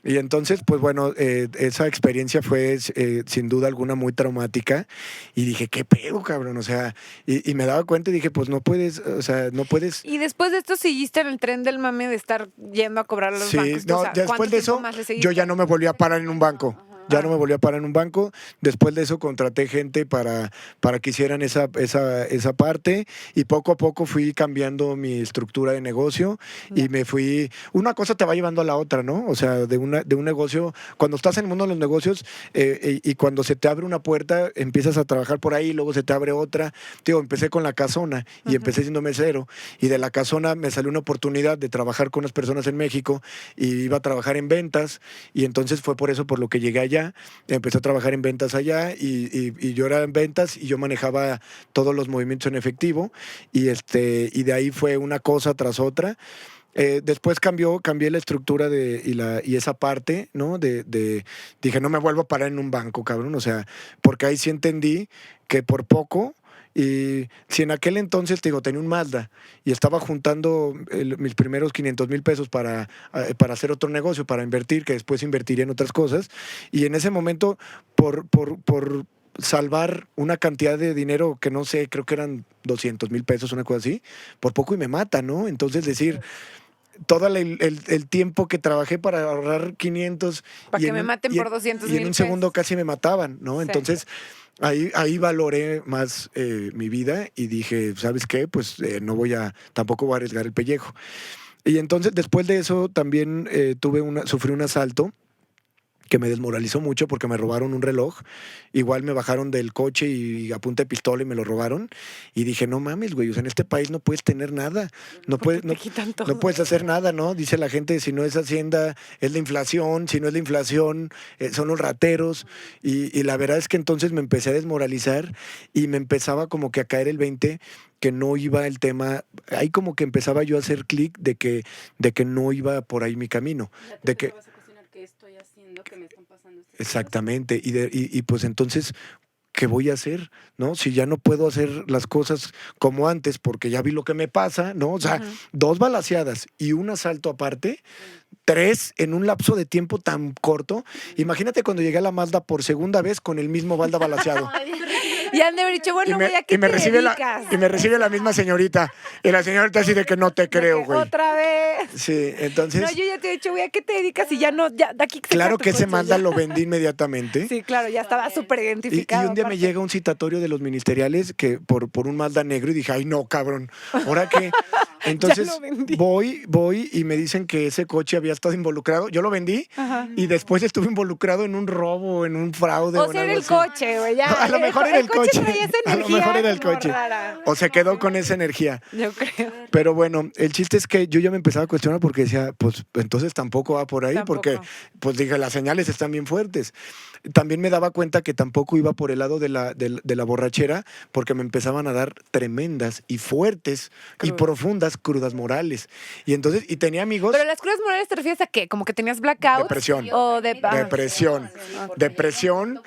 Y entonces, pues bueno, esa experiencia fue sin duda alguna muy traumática y dije, ¿qué pedo, cabrón? O sea, y me daba cuenta y dije, pues no puedes, o sea, no puedes... Y después de esto seguiste en el tren del mame de estar yendo a cobrar a los bancos. No, o sea, después de eso, yo ya no me volví a parar en un banco. Ya no me volví a parar en un banco. Después de eso contraté gente para que hicieran esa parte y poco a poco fui cambiando mi estructura de negocio y me fui... Una cosa te va llevando a la otra, ¿no? O sea, de un negocio... Cuando estás en el mundo de los negocios y cuando se te abre una puerta, empiezas a trabajar por ahí, luego se te abre otra. Digo, empecé con La Casona y empecé siendo mesero y de La Casona me salió una oportunidad de trabajar con unas personas en México y iba a trabajar en ventas y entonces fue por eso por lo que llegué allá. Empecé a trabajar en ventas allá y yo era en ventas y yo manejaba todos los movimientos en efectivo y de ahí fue una cosa tras otra. Después cambié la estructura y esa parte, ¿no? Dije, no me vuelvo a parar en un banco, cabrón. O sea, porque ahí sí entendí que por poco... Y si en aquel entonces, te digo, tenía un Mazda y estaba juntando mis primeros 500,000 pesos para hacer otro negocio, para invertir, que después invertiría en otras cosas. Y en ese momento, por salvar una cantidad de dinero que no sé, creo que eran 200,000 pesos, una cosa así, por poco y me mata, ¿no? Entonces decir... todo el tiempo que trabajé para ahorrar 500... Para que me maten por 200,000 y en un segundo casi me mataban, ¿no? Sí. Entonces... Ahí valoré más mi vida y dije, ¿sabes qué? Pues tampoco voy a arriesgar el pellejo. Y entonces, después de eso, también sufrí un asalto que me desmoralizó mucho porque me robaron un reloj. Igual me bajaron del coche y a punta de pistola y me lo robaron. Y dije, no mames, güey, o sea, en este país no puedes tener nada. No puedes hacer nada, ¿no? Dice la gente, si no es Hacienda, es la inflación. Si no es la inflación, son los rateros. Y la verdad es que entonces me empecé a desmoralizar y me empezaba como que a caer el 20 que no iba el tema, ahí como que empezaba yo a hacer clic de que no iba por ahí mi camino. De que ¿qué estoy haciendo? ¿Qué me están pasando? Exactamente, y pues entonces, ¿qué voy a hacer? ¿No? Si ya no puedo hacer las cosas como antes, porque ya vi lo que me pasa, ¿no? O sea, 2 balaceadas y un asalto aparte, 3 en un lapso de tiempo tan corto. Imagínate cuando llegué a la Mazda por segunda vez con el mismo balda balaceado. Y han de haber dicho, bueno, güey, ¿a qué te dedicas? Y me recibe la misma señorita. Y la señorita así de que no te creo, güey. ¿Otra vez? Sí, entonces... No, yo ya te he dicho, güey, ¿a qué te dedicas? Y ya no, ya de aquí... Claro que ese Mazda lo vendí inmediatamente. Sí, claro, ya estaba súper identificado. Y un día me llega un citatorio de los ministeriales que por un Mazda negro y dije, ay, no, cabrón, ¿ahora qué? Entonces voy y me dicen que ese coche había estado involucrado. Yo lo vendí y después estuve involucrado en un robo, en un fraude. O sea, era el coche, güey. A lo mejor era el coche. A lo mejor era el coche. Rara. O se quedó con esa energía. Yo creo. Pero bueno, el chiste es que yo ya me empezaba a cuestionar porque decía, pues entonces tampoco va por ahí, porque pues dije, las señales están bien fuertes. También me daba cuenta que tampoco iba por el lado de la borrachera porque me empezaban a dar tremendas y fuertes y profundas crudas morales. Y entonces, y tenía amigos... Pero las crudas morales te refieres a qué? ¿Como que tenías blackout? Depresión. O Depresión,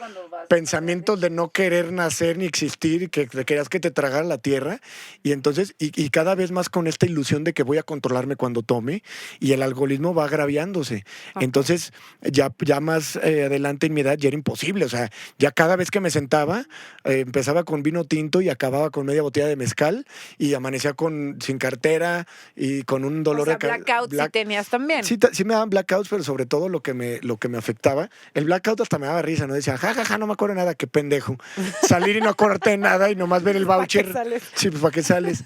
pensamientos de no querer nacer ni existir, que querías que te tragara la tierra. Y entonces, y cada vez más con esta ilusión de que voy a controlarme cuando tome, y el alcoholismo va agraviándose. Entonces, ya más adelante en mi edad ya era imposible. O sea, ya cada vez que me sentaba, empezaba con vino tinto y acababa con media botella de mezcal y amanecía sin cartera y con un dolor de cabeza. Blackout sí tenías también. Sí me daban blackouts, pero sobre todo lo que me afectaba, el blackout hasta me daba risa, ¿no? Decía, jajaja, no me acuerdo de nada, qué pendejo. Salir y no acordarte de nada y nomás ver el voucher. ¿Para qué sales? Sí, pues ¿para qué sales?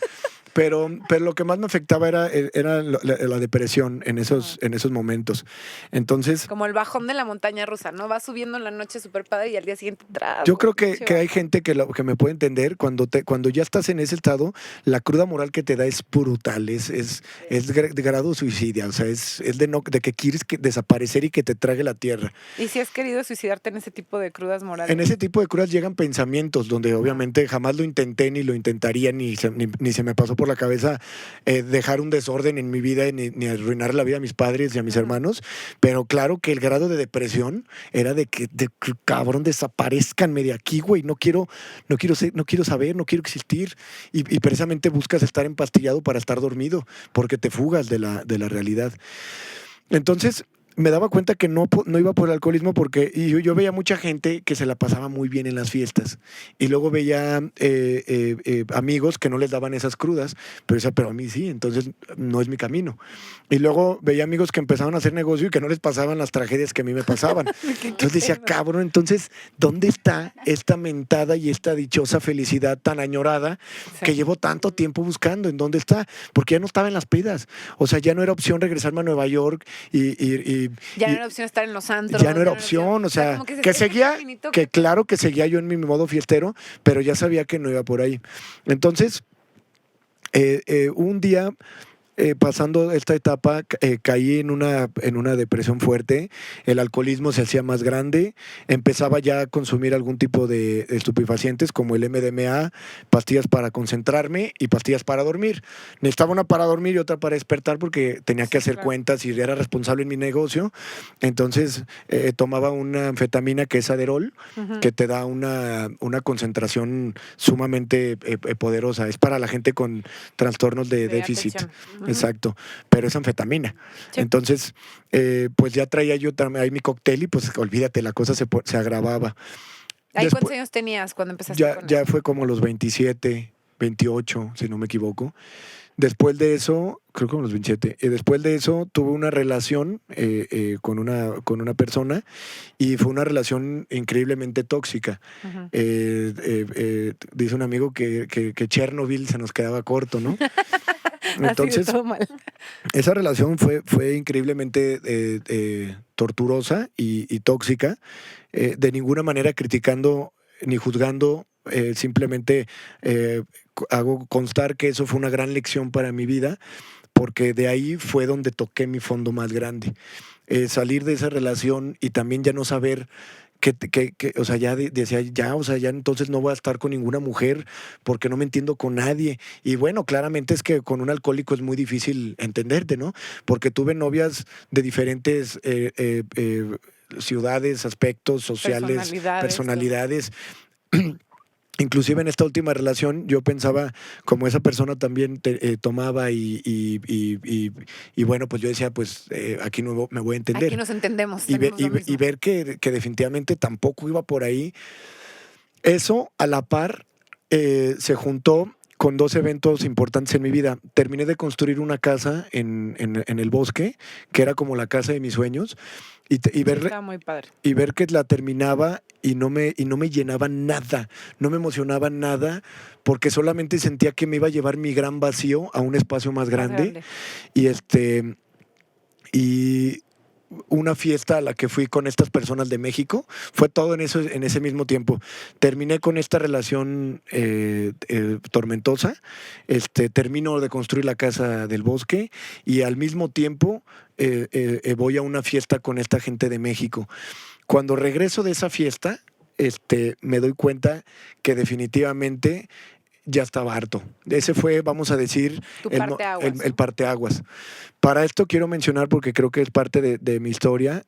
Pero lo que más me afectaba era la depresión en esos momentos. Entonces... Como el bajón de la montaña rusa, ¿no? Va subiendo en la noche súper padre y al día siguiente atrás. Yo creo que hay gente que me puede entender cuando ya estás en ese estado, la cruda moral que te da es brutal, es de grado suicidio, o sea, es de que quieres desaparecer y que te trague la tierra. ¿Y si has querido suicidarte en ese tipo de crudas morales? En ese tipo de crudas llegan pensamientos donde obviamente jamás lo intenté, ni lo intentaría, ni se me pasó por la cabeza dejar un desorden en mi vida, ni arruinar la vida a mis padres y a mis hermanos, pero claro que el grado de depresión era de que cabrón, desaparezcanme de aquí, güey, no quiero saber, no quiero existir, y precisamente buscas estar empastillado para estar dormido, porque te fugas de la realidad. Entonces me daba cuenta que no iba por el alcoholismo porque yo veía mucha gente que se la pasaba muy bien en las fiestas y luego veía amigos que no les daban esas crudas, pero a mí sí, entonces no es mi camino. Y luego veía amigos que empezaban a hacer negocio y que no les pasaban las tragedias que a mí me pasaban. Entonces decía, cabrón, entonces, ¿dónde está esta mentada y esta dichosa felicidad tan añorada que llevo tanto tiempo buscando? ¿En dónde está? Porque ya no estaba en las pedas. O sea, ya no era opción regresarme a Nueva York ya no era opción estar en los antros. Ya no era opción, o sea, que seguía, que claro que seguía yo en mi modo fiestero, pero ya sabía que no iba por ahí. Entonces, un día, pasando esta etapa, caí en una depresión fuerte, el alcoholismo se hacía más grande, empezaba ya a consumir algún tipo de estupefacientes como el MDMA, pastillas para concentrarme y pastillas para dormir. Necesitaba una para dormir y otra para despertar porque tenía que hacer cuentas y era responsable en mi negocio. Entonces tomaba una anfetamina que es Adderall, que te da una concentración sumamente poderosa. Es para la gente con trastornos de déficit. Exacto, pero es anfetamina. Sí. Entonces, pues ya traía yo ahí mi cóctel y pues olvídate, la cosa se agravaba. ¿Cuántos años tenías cuando empezaste con ya fue como los 27, 28, si no me equivoco. Después de eso, creo que como los 27, después de eso tuve una relación con una persona y fue una relación increíblemente tóxica. Dice un amigo que Chernobyl se nos quedaba corto, ¿no? Entonces, esa relación fue increíblemente torturosa y tóxica, de ninguna manera criticando ni juzgando, simplemente hago constar que eso fue una gran lección para mi vida, porque de ahí fue donde toqué mi fondo más grande. Salir de esa relación y también ya no saber o sea, ya decía, o sea, ya entonces no voy a estar con ninguna mujer porque no me entiendo con nadie. Y bueno, claramente es que con un alcohólico es muy difícil entenderte, ¿no? Porque tuve novias de diferentes ciudades, aspectos sociales, personalidades. Inclusive en esta última relación yo pensaba, como esa persona también tomaba y bueno, pues yo decía, pues aquí no me voy a entender. Aquí nos entendemos. Y ver que definitivamente tampoco iba por ahí. Eso a la par se juntó con dos eventos importantes en mi vida. Terminé de construir una casa en el bosque, que era como la casa de mis sueños, y ver que la terminaba y no me llenaba nada, no me emocionaba nada, porque solamente sentía que me iba a llevar mi gran vacío a un espacio más grande. Y una fiesta a la que fui con estas personas de México, fue todo en ese mismo tiempo. Terminé con esta relación tormentosa, termino de construir la casa del bosque y al mismo tiempo voy a una fiesta con esta gente de México. Cuando regreso de esa fiesta, me doy cuenta que definitivamente ya estaba harto. Ese fue, vamos a decir, el parteaguas. Para esto quiero mencionar, porque creo que es parte de mi historia,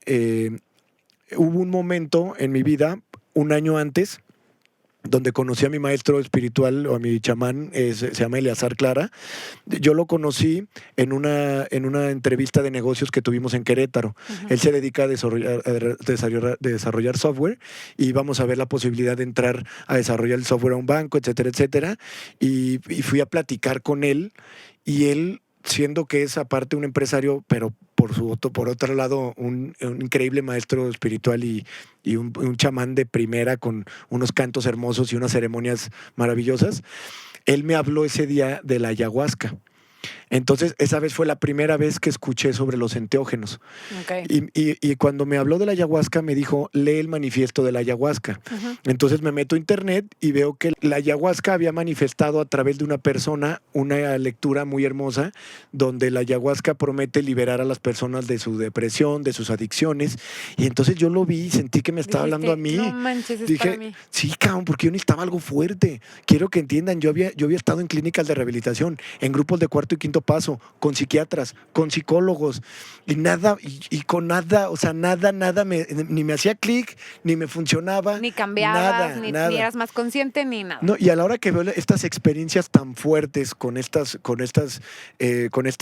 hubo un momento en mi vida, un año antes, donde conocí a mi maestro espiritual o a mi chamán, se llama Eleazar Clara. Yo lo conocí en una entrevista de negocios que tuvimos en Querétaro. Él se dedica a desarrollar software y vamos a ver la posibilidad de entrar a desarrollar el software a un banco, etcétera, etcétera. Y fui a platicar con él y él, siendo que es aparte un empresario, pero por otro lado un increíble maestro espiritual y un chamán de primera con unos cantos hermosos y unas ceremonias maravillosas, él me habló ese día de la ayahuasca. Entonces, esa vez fue la primera vez que escuché sobre los enteógenos. Okay. Y cuando me habló de la ayahuasca, me dijo, lee el manifiesto de la ayahuasca. Entonces me meto a internet y veo que la ayahuasca había manifestado a través de una persona una lectura muy hermosa, donde la ayahuasca promete liberar a las personas de su depresión, de sus adicciones. Y entonces yo lo vi y sentí que me estaba hablando a mí. No manches, es Dije, para mí. sí, cabrón, porque yo necesitaba algo fuerte. Quiero que entiendan, yo había estado en clínicas de rehabilitación, en grupos de cuarto y quinto paso, con psiquiatras, con psicólogos, y nada, y con nada, o sea, nada, ni me hacía clic, ni me funcionaba. Ni cambiabas, ni nada. eras más consciente, ni nada. No, y a la hora que veo estas experiencias tan fuertes con esta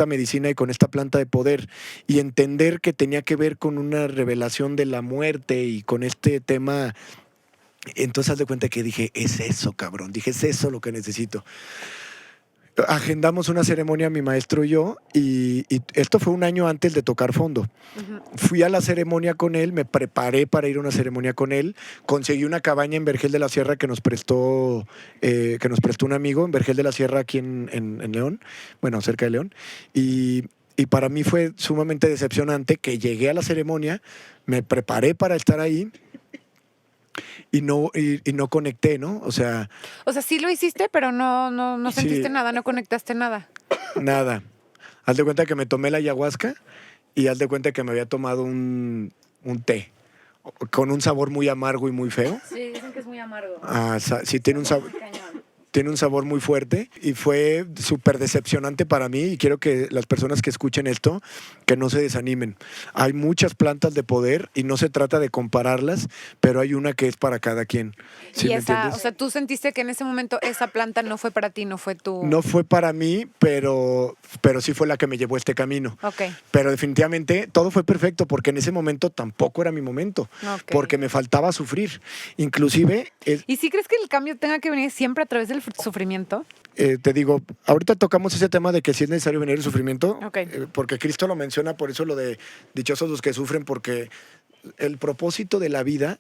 medicina y con esta planta de poder, y entender que tenía que ver con una revelación de la muerte y con este tema, entonces haz de cuenta que dije, es eso, cabrón, dije, es eso lo que necesito. Agendamos una ceremonia mi maestro y yo, y esto fue un año antes de tocar fondo. Fui a la ceremonia con él, me preparé para ir a una ceremonia con él, conseguí una cabaña en Vergel de la Sierra que nos prestó un amigo en Vergel de la Sierra aquí en León, bueno, cerca de León, y para mí fue sumamente decepcionante que llegué a la ceremonia, me preparé para estar ahí, y no conecté, ¿no? O sea, sí lo hiciste, pero no sentiste sí, nada, no conectaste nada. nada. Haz de cuenta que me tomé la ayahuasca y haz de cuenta que me había tomado un té con un sabor muy amargo y muy feo. Sí, dicen que es muy amargo. Sí, tiene un sabor. Tiene un sabor muy fuerte y fue súper decepcionante para mí, y quiero que las personas que escuchen esto, que no se desanimen. Hay muchas plantas de poder y no se trata de compararlas, pero hay una que es para cada quien. ¿Sí Y me esa, entiendes? o sea, tú sentiste que en ese momento esa planta no fue para ti, no fue tu... No fue para mí, pero sí fue la que me llevó este camino. Ok. Pero definitivamente todo fue perfecto, porque en ese momento tampoco era mi momento, Ok. porque me faltaba sufrir. Inclusive, ¿Y sí crees que el cambio tenga que venir siempre a través del sufrimiento? te digo, ahorita tocamos ese tema de que sí es necesario venir el sufrimiento, Ok. porque Cristo lo menciona, por eso lo de dichosos los que sufren, porque el propósito de la vida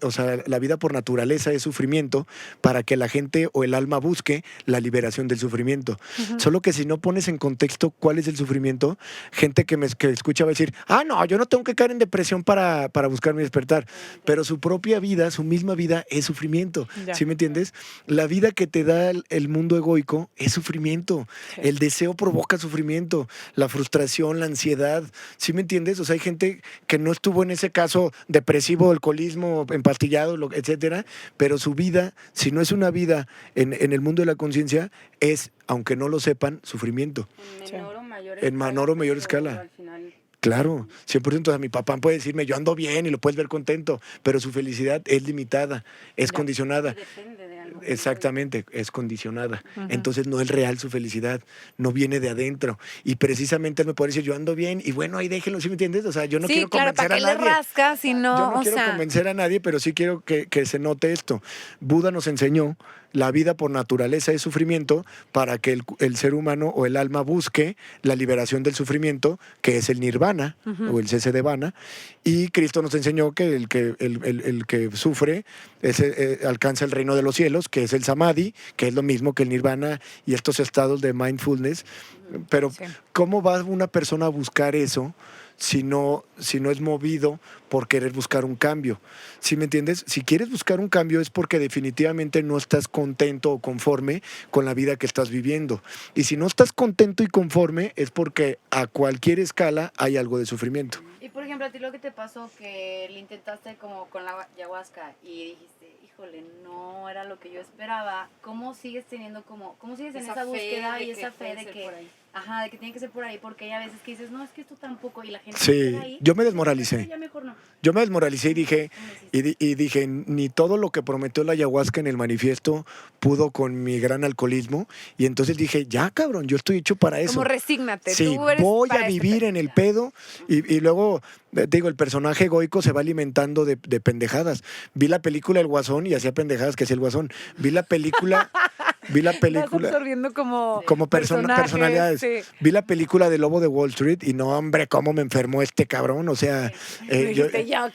o sea, la vida por naturaleza es sufrimiento, para que la gente o el alma busque la liberación del sufrimiento. Solo que si no pones en contexto cuál es el sufrimiento, gente que escucha va a decir, no, yo no tengo que caer en depresión para buscar mi despertar, pero su propia vida, su misma vida es sufrimiento. Ya. ¿Sí me entiendes? La vida que te da el mundo egoico es sufrimiento. Sí. El deseo provoca sufrimiento, la frustración, la ansiedad. ¿Sí me entiendes? O sea, hay gente que no estuvo en ese caso depresivo, alcoholismo, empastillado, etcétera, pero su vida, si no es una vida en el mundo de la conciencia, es, aunque no lo sepan, sufrimiento. En menor o mayor En menor o mayor pero escala. al final, Claro, 100%. O sea, mi papá puede decirme, yo ando bien, y lo puedes ver contento, pero su felicidad es limitada, es condicionada. depende de algo. Exactamente, es condicionada. Entonces no es real su felicidad, no viene de adentro. Y precisamente él me puede decir, yo ando bien, y bueno, ahí déjenlo, ¿sí me entiendes? O sea, yo no sí, quiero claro, convencer ¿para qué a le nadie. rascas si no? Yo no O quiero sea, convencer a nadie, pero sí quiero que se note esto. Buda nos enseñó, la vida por naturaleza es sufrimiento, para que el ser humano o el alma busque la liberación del sufrimiento, que es el nirvana o el cese de vana. Y Cristo nos enseñó que el que sufre alcanza el reino de los cielos, que es el samadhi, que es lo mismo que el nirvana y estos estados de mindfulness. Pero sí. ¿cómo va una persona a buscar eso si no es movido por querer buscar un cambio? ¿Sí me entiendes? Si quieres buscar un cambio es porque definitivamente no estás contento o conforme con la vida que estás viviendo. Y si no estás contento y conforme es porque a cualquier escala hay algo de sufrimiento. Y por ejemplo, a ti lo que te pasó, que le intentaste como con la ayahuasca y dijiste, híjole, no era lo que yo esperaba. ¿Cómo sigues teniendo cómo sigues en esa búsqueda y esa fe de que, de que tiene que ser por ahí? Porque hay a veces que dices, no, es que esto tampoco, y la gente Sí, queda ahí. yo me desmoralicé. Ya mejor no. Yo me desmoralicé y dije, ¿Cómo hiciste? y dije, ni todo lo que prometió la ayahuasca en el manifiesto pudo con mi gran alcoholismo. Y entonces dije, ya cabrón, yo estoy hecho para eso. Como resígnate. Sí, tú eres voy para a este vivir en el pedo. Y luego, digo, el personaje egoico se va alimentando de pendejadas. Vi la película El Guasón y hacía pendejadas que hacía el Guasón. Vi la película Vi la película. Vas absorbiendo como personalidades. Sí. Vi la película de Lobo de Wall Street y no, hombre, cómo me enfermó este cabrón. O sea, yo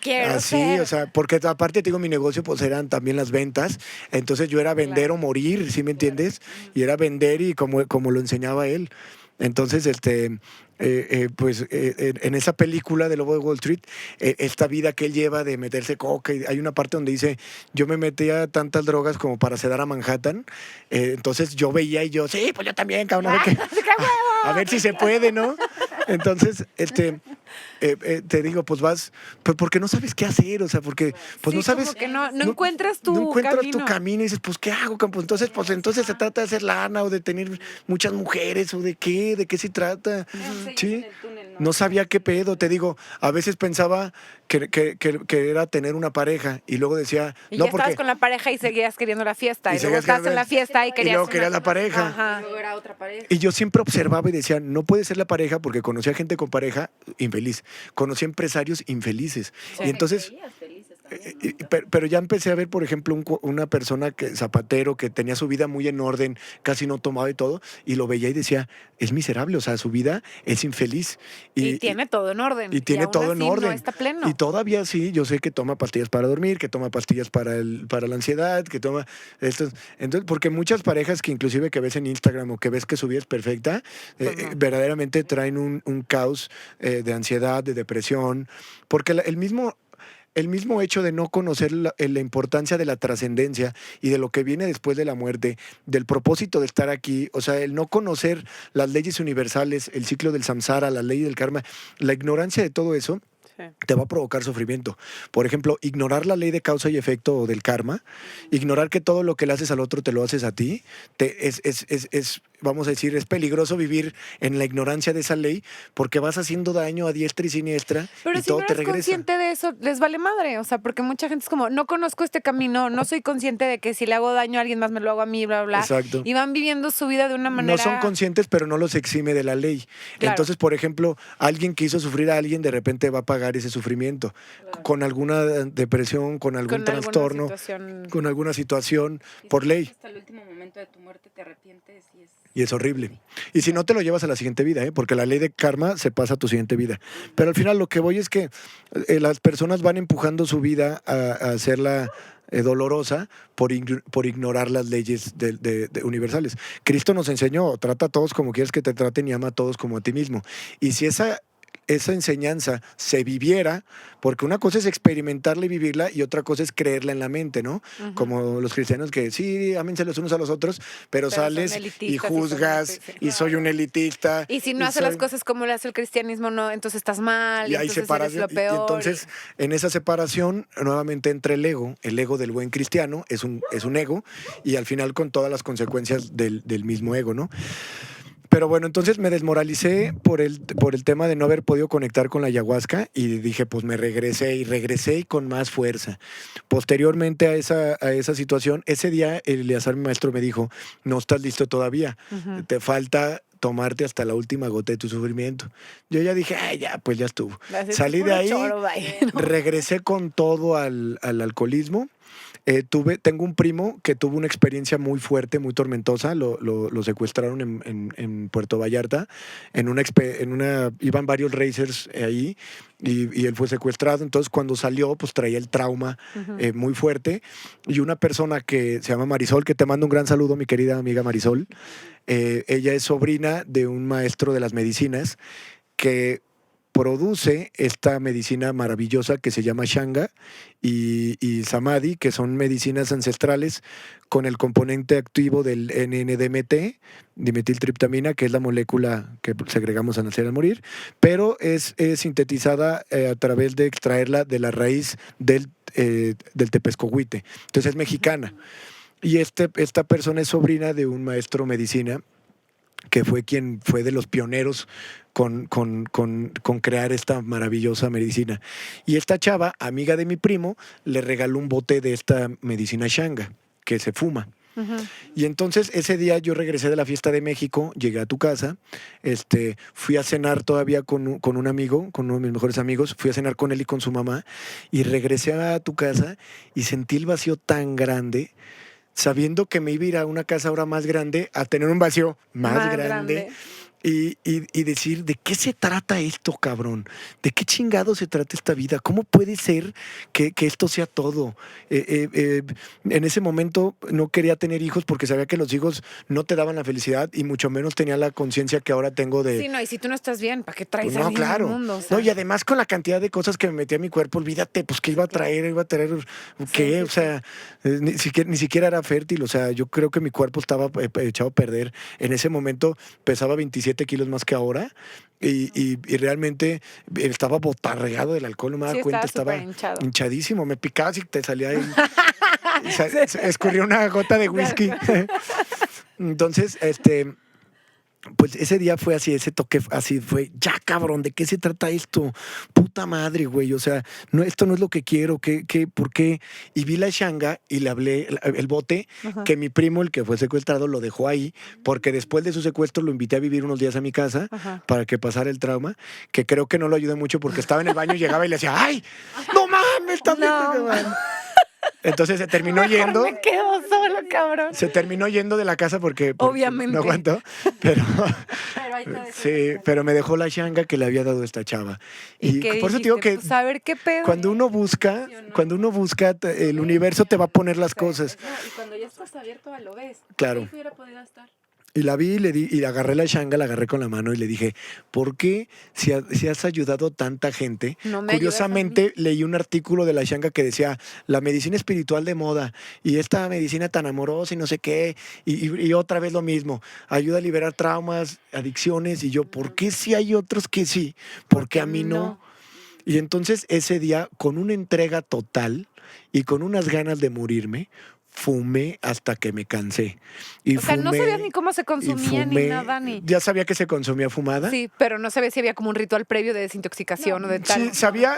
quiero así, ser. o sea, porque aparte te digo, mi negocio pues eran también las ventas. Entonces yo era vender o morir, ¿sí me entiendes? Y era vender y como lo enseñaba él. Entonces, en esa película de Lobo de Wall Street, esta vida que él lleva de meterse coca, y hay una parte donde dice, yo me metía tantas drogas como para sedar a Manhattan, entonces yo veía y yo, sí, pues yo también, cabrón, a ver si se puede, ¿no? Entonces, te digo, pues vas, pues porque no sabes qué hacer, o sea, porque pues sí, no sabes. Como que no encuentras tu no encuentras camino. tu camino y dices, pues ¿qué hago, campo? Entonces se trata de hacer lana o de tener muchas mujeres o de qué se trata. Sí. No sabía qué pedo, te digo, a veces pensaba que era tener una pareja y luego decía, y no, ya porque estabas con la pareja y seguías queriendo la fiesta y luego seguías estabas en la fiesta y luego querías querías la pareja. Ajá. Y luego era otra pareja. Y yo siempre observaba y decía, no puede ser la pareja porque conocía gente con pareja infeliz, conocía empresarios infelices. Sí. Y entonces, También, ¿no? pero ya empecé a ver, por ejemplo, una persona zapatero que tenía su vida muy en orden, casi no tomaba y todo, y lo veía y decía, es miserable, o sea, su vida es infeliz. Y tiene todo en orden. Y tiene aún todo así en orden. No está pleno. Y todavía sí, yo sé que toma pastillas para dormir, que toma pastillas para la ansiedad, que toma estos. Entonces, porque muchas parejas que inclusive que ves en Instagram o que ves que su vida es perfecta, Pues no. verdaderamente traen un caos de ansiedad, de depresión, porque el mismo hecho de no conocer la importancia de la trascendencia y de lo que viene después de la muerte, del propósito de estar aquí, o sea, el no conocer las leyes universales, el ciclo del samsara, la ley del karma, la ignorancia de todo eso, te va a provocar sufrimiento. Por ejemplo, ignorar la ley de causa y efecto o del karma, ignorar que todo lo que le haces al otro te lo haces a ti, vamos a decir, es peligroso vivir en la ignorancia de esa ley porque vas haciendo daño a diestra y siniestra. Pero y si todo no te eres regresa. consciente de eso, les vale madre. O sea, porque mucha gente es como, no conozco este camino, no soy consciente de que si le hago daño a alguien más me lo hago a mí, bla, bla, bla. Exacto. Y van viviendo su vida de una manera. No son conscientes, pero no los exime de la ley. Claro. Entonces, por ejemplo, alguien que hizo sufrir a alguien de repente va a pagar ese sufrimiento con alguna depresión, con algún trastorno, con alguna situación por ley. Hasta el último momento de tu muerte te arrepientes Y es horrible. Y si no te lo llevas a la siguiente vida, porque la ley de karma se pasa a tu siguiente vida. Pero al final lo que voy es que las personas van empujando su vida a hacerla dolorosa por ignorar las leyes universales. Cristo nos enseñó, trata a todos como quieres que te traten y ama a todos como a ti mismo. Y si esa enseñanza se viviera, porque una cosa es experimentarla y vivirla y otra cosa es creerla en la mente, ¿no? Uh-huh. Como los cristianos que sí, ámense los unos a los otros, pero sales y juzgas y soy un elitista. Y si no haces las cosas como le hace el cristianismo, no, entonces estás mal y entonces eres lo peor. Y entonces, en esa separación, nuevamente entra el ego del buen cristiano, es un ego, y al final con todas las consecuencias del mismo ego, ¿no? Pero bueno, entonces me desmoralicé por el tema de no haber podido conectar con la ayahuasca y dije, pues me regresé y con más fuerza. Posteriormente a esa situación, ese día Eleazar, mi maestro, me dijo, no estás listo todavía, te falta tomarte hasta la última gota de tu sufrimiento. Yo ya dije, ya, pues ya estuvo. Salí de ahí, regresé con todo al alcoholismo. Tengo un primo que tuvo una experiencia muy fuerte, muy tormentosa. Lo secuestraron en Puerto Vallarta. Iban varios racers ahí y él fue secuestrado. Entonces, cuando salió, pues traía el trauma muy fuerte. Y una persona que se llama Marisol, que te mando un gran saludo, mi querida amiga Marisol. Ella es sobrina de un maestro de las medicinas que produce esta medicina maravillosa que se llama Shanga y Samadhi, que son medicinas ancestrales con el componente activo del NN-DMT, dimetiltriptamina, que es la molécula que segregamos al nacer y al morir, pero es sintetizada a través de extraerla de la raíz del tepescohuite. Entonces es mexicana. Y esta persona es sobrina de un maestro medicina que fue quien fue de los pioneros con crear esta maravillosa medicina. Y esta chava, amiga de mi primo, le regaló un bote de esta medicina Shanga, que se fuma. Uh-huh. Y entonces ese día yo regresé de la fiesta de México, llegué a tu casa, fui a cenar todavía con un amigo, con uno de mis mejores amigos, fui a cenar con él y con su mamá, y regresé a tu casa y sentí el vacío tan grande sabiendo que me iba a ir a una casa ahora más grande, a tener un vacío más grande. Y decir, ¿de qué se trata esto, cabrón? ¿De qué chingado se trata esta vida? ¿Cómo puede ser que esto sea todo? En ese momento no quería tener hijos porque sabía que los hijos no te daban la felicidad y mucho menos tenía la conciencia que ahora tengo de... Sí, no, y si tú no estás bien, ¿para qué traes Pues no, alguien claro. al mundo? O sea, No, y además con la cantidad de cosas que me metí a mi cuerpo, olvídate, pues ¿qué iba a traer? ¿Iba a traer qué? O sea, ni siquiera era fértil. O sea, yo creo que mi cuerpo estaba echado a perder. En ese momento pesaba 27 kilos más que ahora y realmente estaba botarregado del alcohol, no me daba cuenta, estaba hinchadísimo. Me picaba y te salía ahí, escurría una gota de whisky. Entonces, pues ese día fue así, ese toque así, fue, ya cabrón, ¿de qué se trata esto? Puta madre, güey, o sea, no, esto no es lo que quiero, ¿por qué? Y vi la shanga y le hablé, el bote, que mi primo, el que fue secuestrado, lo dejó ahí, porque después de su secuestro lo invité a vivir unos días a mi casa para que pasara el trauma, que creo que no lo ayudé mucho porque estaba en el baño y llegaba y le decía, ¡ay! ¡No mames! Estás viendo, entonces se terminó yendo. Me quedo solo, cabrón. Se terminó yendo de la casa porque obviamente no aguantó. Pero sí, pero me dejó la shanga que le había dado esta chava. Y por eso digo que, pues, a ver qué pedo. Cuando uno busca, el universo te va a poner las cosas. No, y cuando ya estás abierto, lo ves. Claro. Ahí hubiera podido estar. Y la vi y agarré la shanga, la agarré con la mano y le dije, ¿por qué si has ayudado a tanta gente? Curiosamente leí un artículo de la shanga que decía, la medicina espiritual de moda y esta medicina tan amorosa y no sé qué, y otra vez lo mismo, ayuda a liberar traumas, adicciones, y yo, ¿por qué si hay otros que sí? Porque a mí no. Y entonces ese día, con una entrega total y con unas ganas de morirme, fumé hasta que me cansé. Y sea, no sabías ni cómo se consumía ni nada, ni... Ya sabía que se consumía fumada. Sí, pero no sabía si había como un ritual previo de desintoxicación o de tal. Sí, sabía,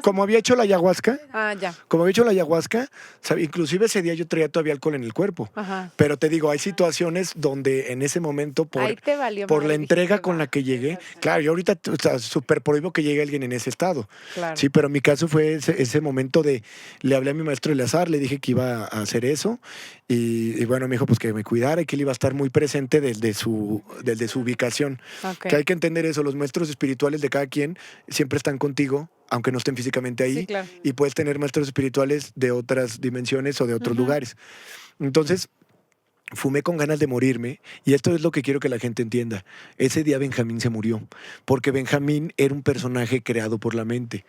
como había hecho la ayahuasca. Ya. Como había hecho la ayahuasca, inclusive ese día yo traía todavía alcohol en el cuerpo. Pero te digo, hay situaciones donde en ese momento, por la entrega con la que llegué, claro, yo ahorita súper prohíbo que llegue alguien en ese estado. Claro. Sí, pero en mi caso fue ese momento le hablé a mi maestro Eleazar, le dije que iba a hacer eso y bueno, me dijo pues que me cuidara y que él iba a estar muy presente desde su ubicación. Que hay que entender eso, los maestros espirituales de cada quien siempre están contigo, aunque no estén físicamente ahí, claro. Y puedes tener maestros espirituales de otras dimensiones o de otros lugares. Entonces, fumé con ganas de morirme y esto es lo que quiero que la gente entienda. Ese día Benjamín se murió, porque Benjamín era un personaje creado por la mente.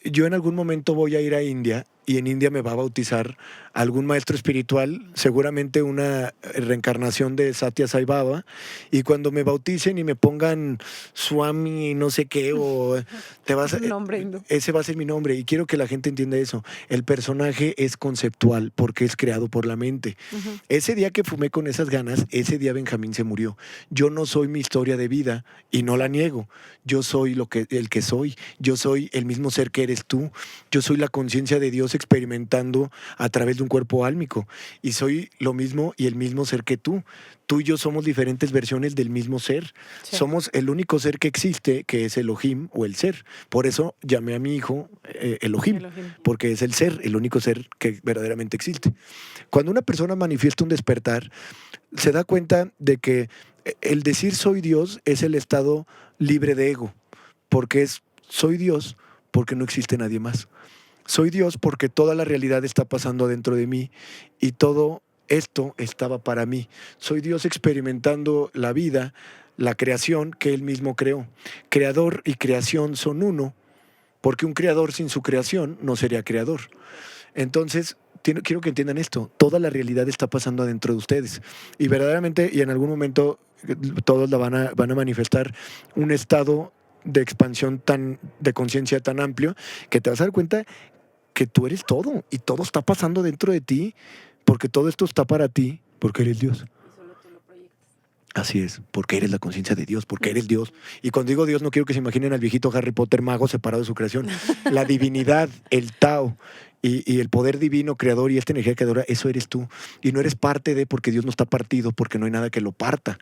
Yo en algún momento voy a ir a India y en India me va a bautizar algún maestro espiritual, seguramente una reencarnación de Satya Sai Baba, y cuando me bauticen y me pongan Swami no sé qué, o ese va a ser mi nombre, y quiero que la gente entienda eso. El personaje es conceptual porque es creado por la mente. Ese día que fumé con esas ganas, ese día Benjamín se murió. Yo no soy mi historia de vida y no la niego. Yo soy el que soy. Yo soy el mismo ser que eres tú. Yo soy la conciencia de Dios experimentando a través de un cuerpo álmico, y soy lo mismo y el mismo ser que tú. Tú y yo somos diferentes versiones del mismo ser. Sí. Somos el único ser que existe, que es Elohim o el ser. Por eso llamé a mi hijo Elohim, porque es el ser, el único ser que verdaderamente existe. Cuando una persona manifiesta un despertar, se da cuenta de que el decir soy Dios es el estado libre de ego, porque es soy Dios porque no existe nadie más. Soy Dios porque toda la realidad está pasando dentro de mí y todo esto estaba para mí. Soy Dios experimentando la vida, la creación que Él mismo creó. Creador y creación son uno, porque un creador sin su creación no sería creador. Entonces, quiero que entiendan esto. Toda la realidad está pasando adentro de ustedes. Y verdaderamente, y en algún momento, todos la van a manifestar un estado de expansión de conciencia tan amplio que te vas a dar cuenta que tú eres todo y todo está pasando dentro de ti, porque todo esto está para ti, porque eres Dios. Y solo tú lo proyectas. Así es, porque eres la conciencia de Dios, porque eres Dios. Y cuando digo Dios no quiero que se imaginen al viejito Harry Potter mago separado de su creación. La divinidad, el Tao y el poder divino creador y esta energía creadora, eso eres tú. Y no eres parte de, porque Dios no está partido, porque no hay nada que lo parta.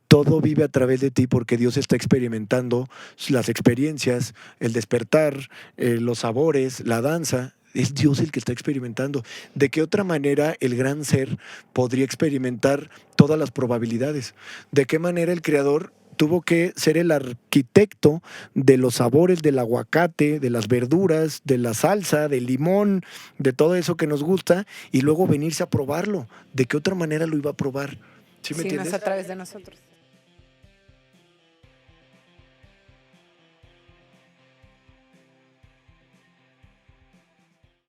Todo vive a través de ti porque Dios está experimentando las experiencias, el despertar, los sabores, la danza. es Dios el que está experimentando. ¿De qué otra manera el gran ser podría experimentar todas las probabilidades? ¿De qué manera el creador tuvo que ser el arquitecto de los sabores del aguacate, de las verduras, de la salsa, del limón, de todo eso que nos gusta, y luego venirse a probarlo? ¿De qué otra manera lo iba a probar? ¿Sí me entiendes? No es a través de nosotros.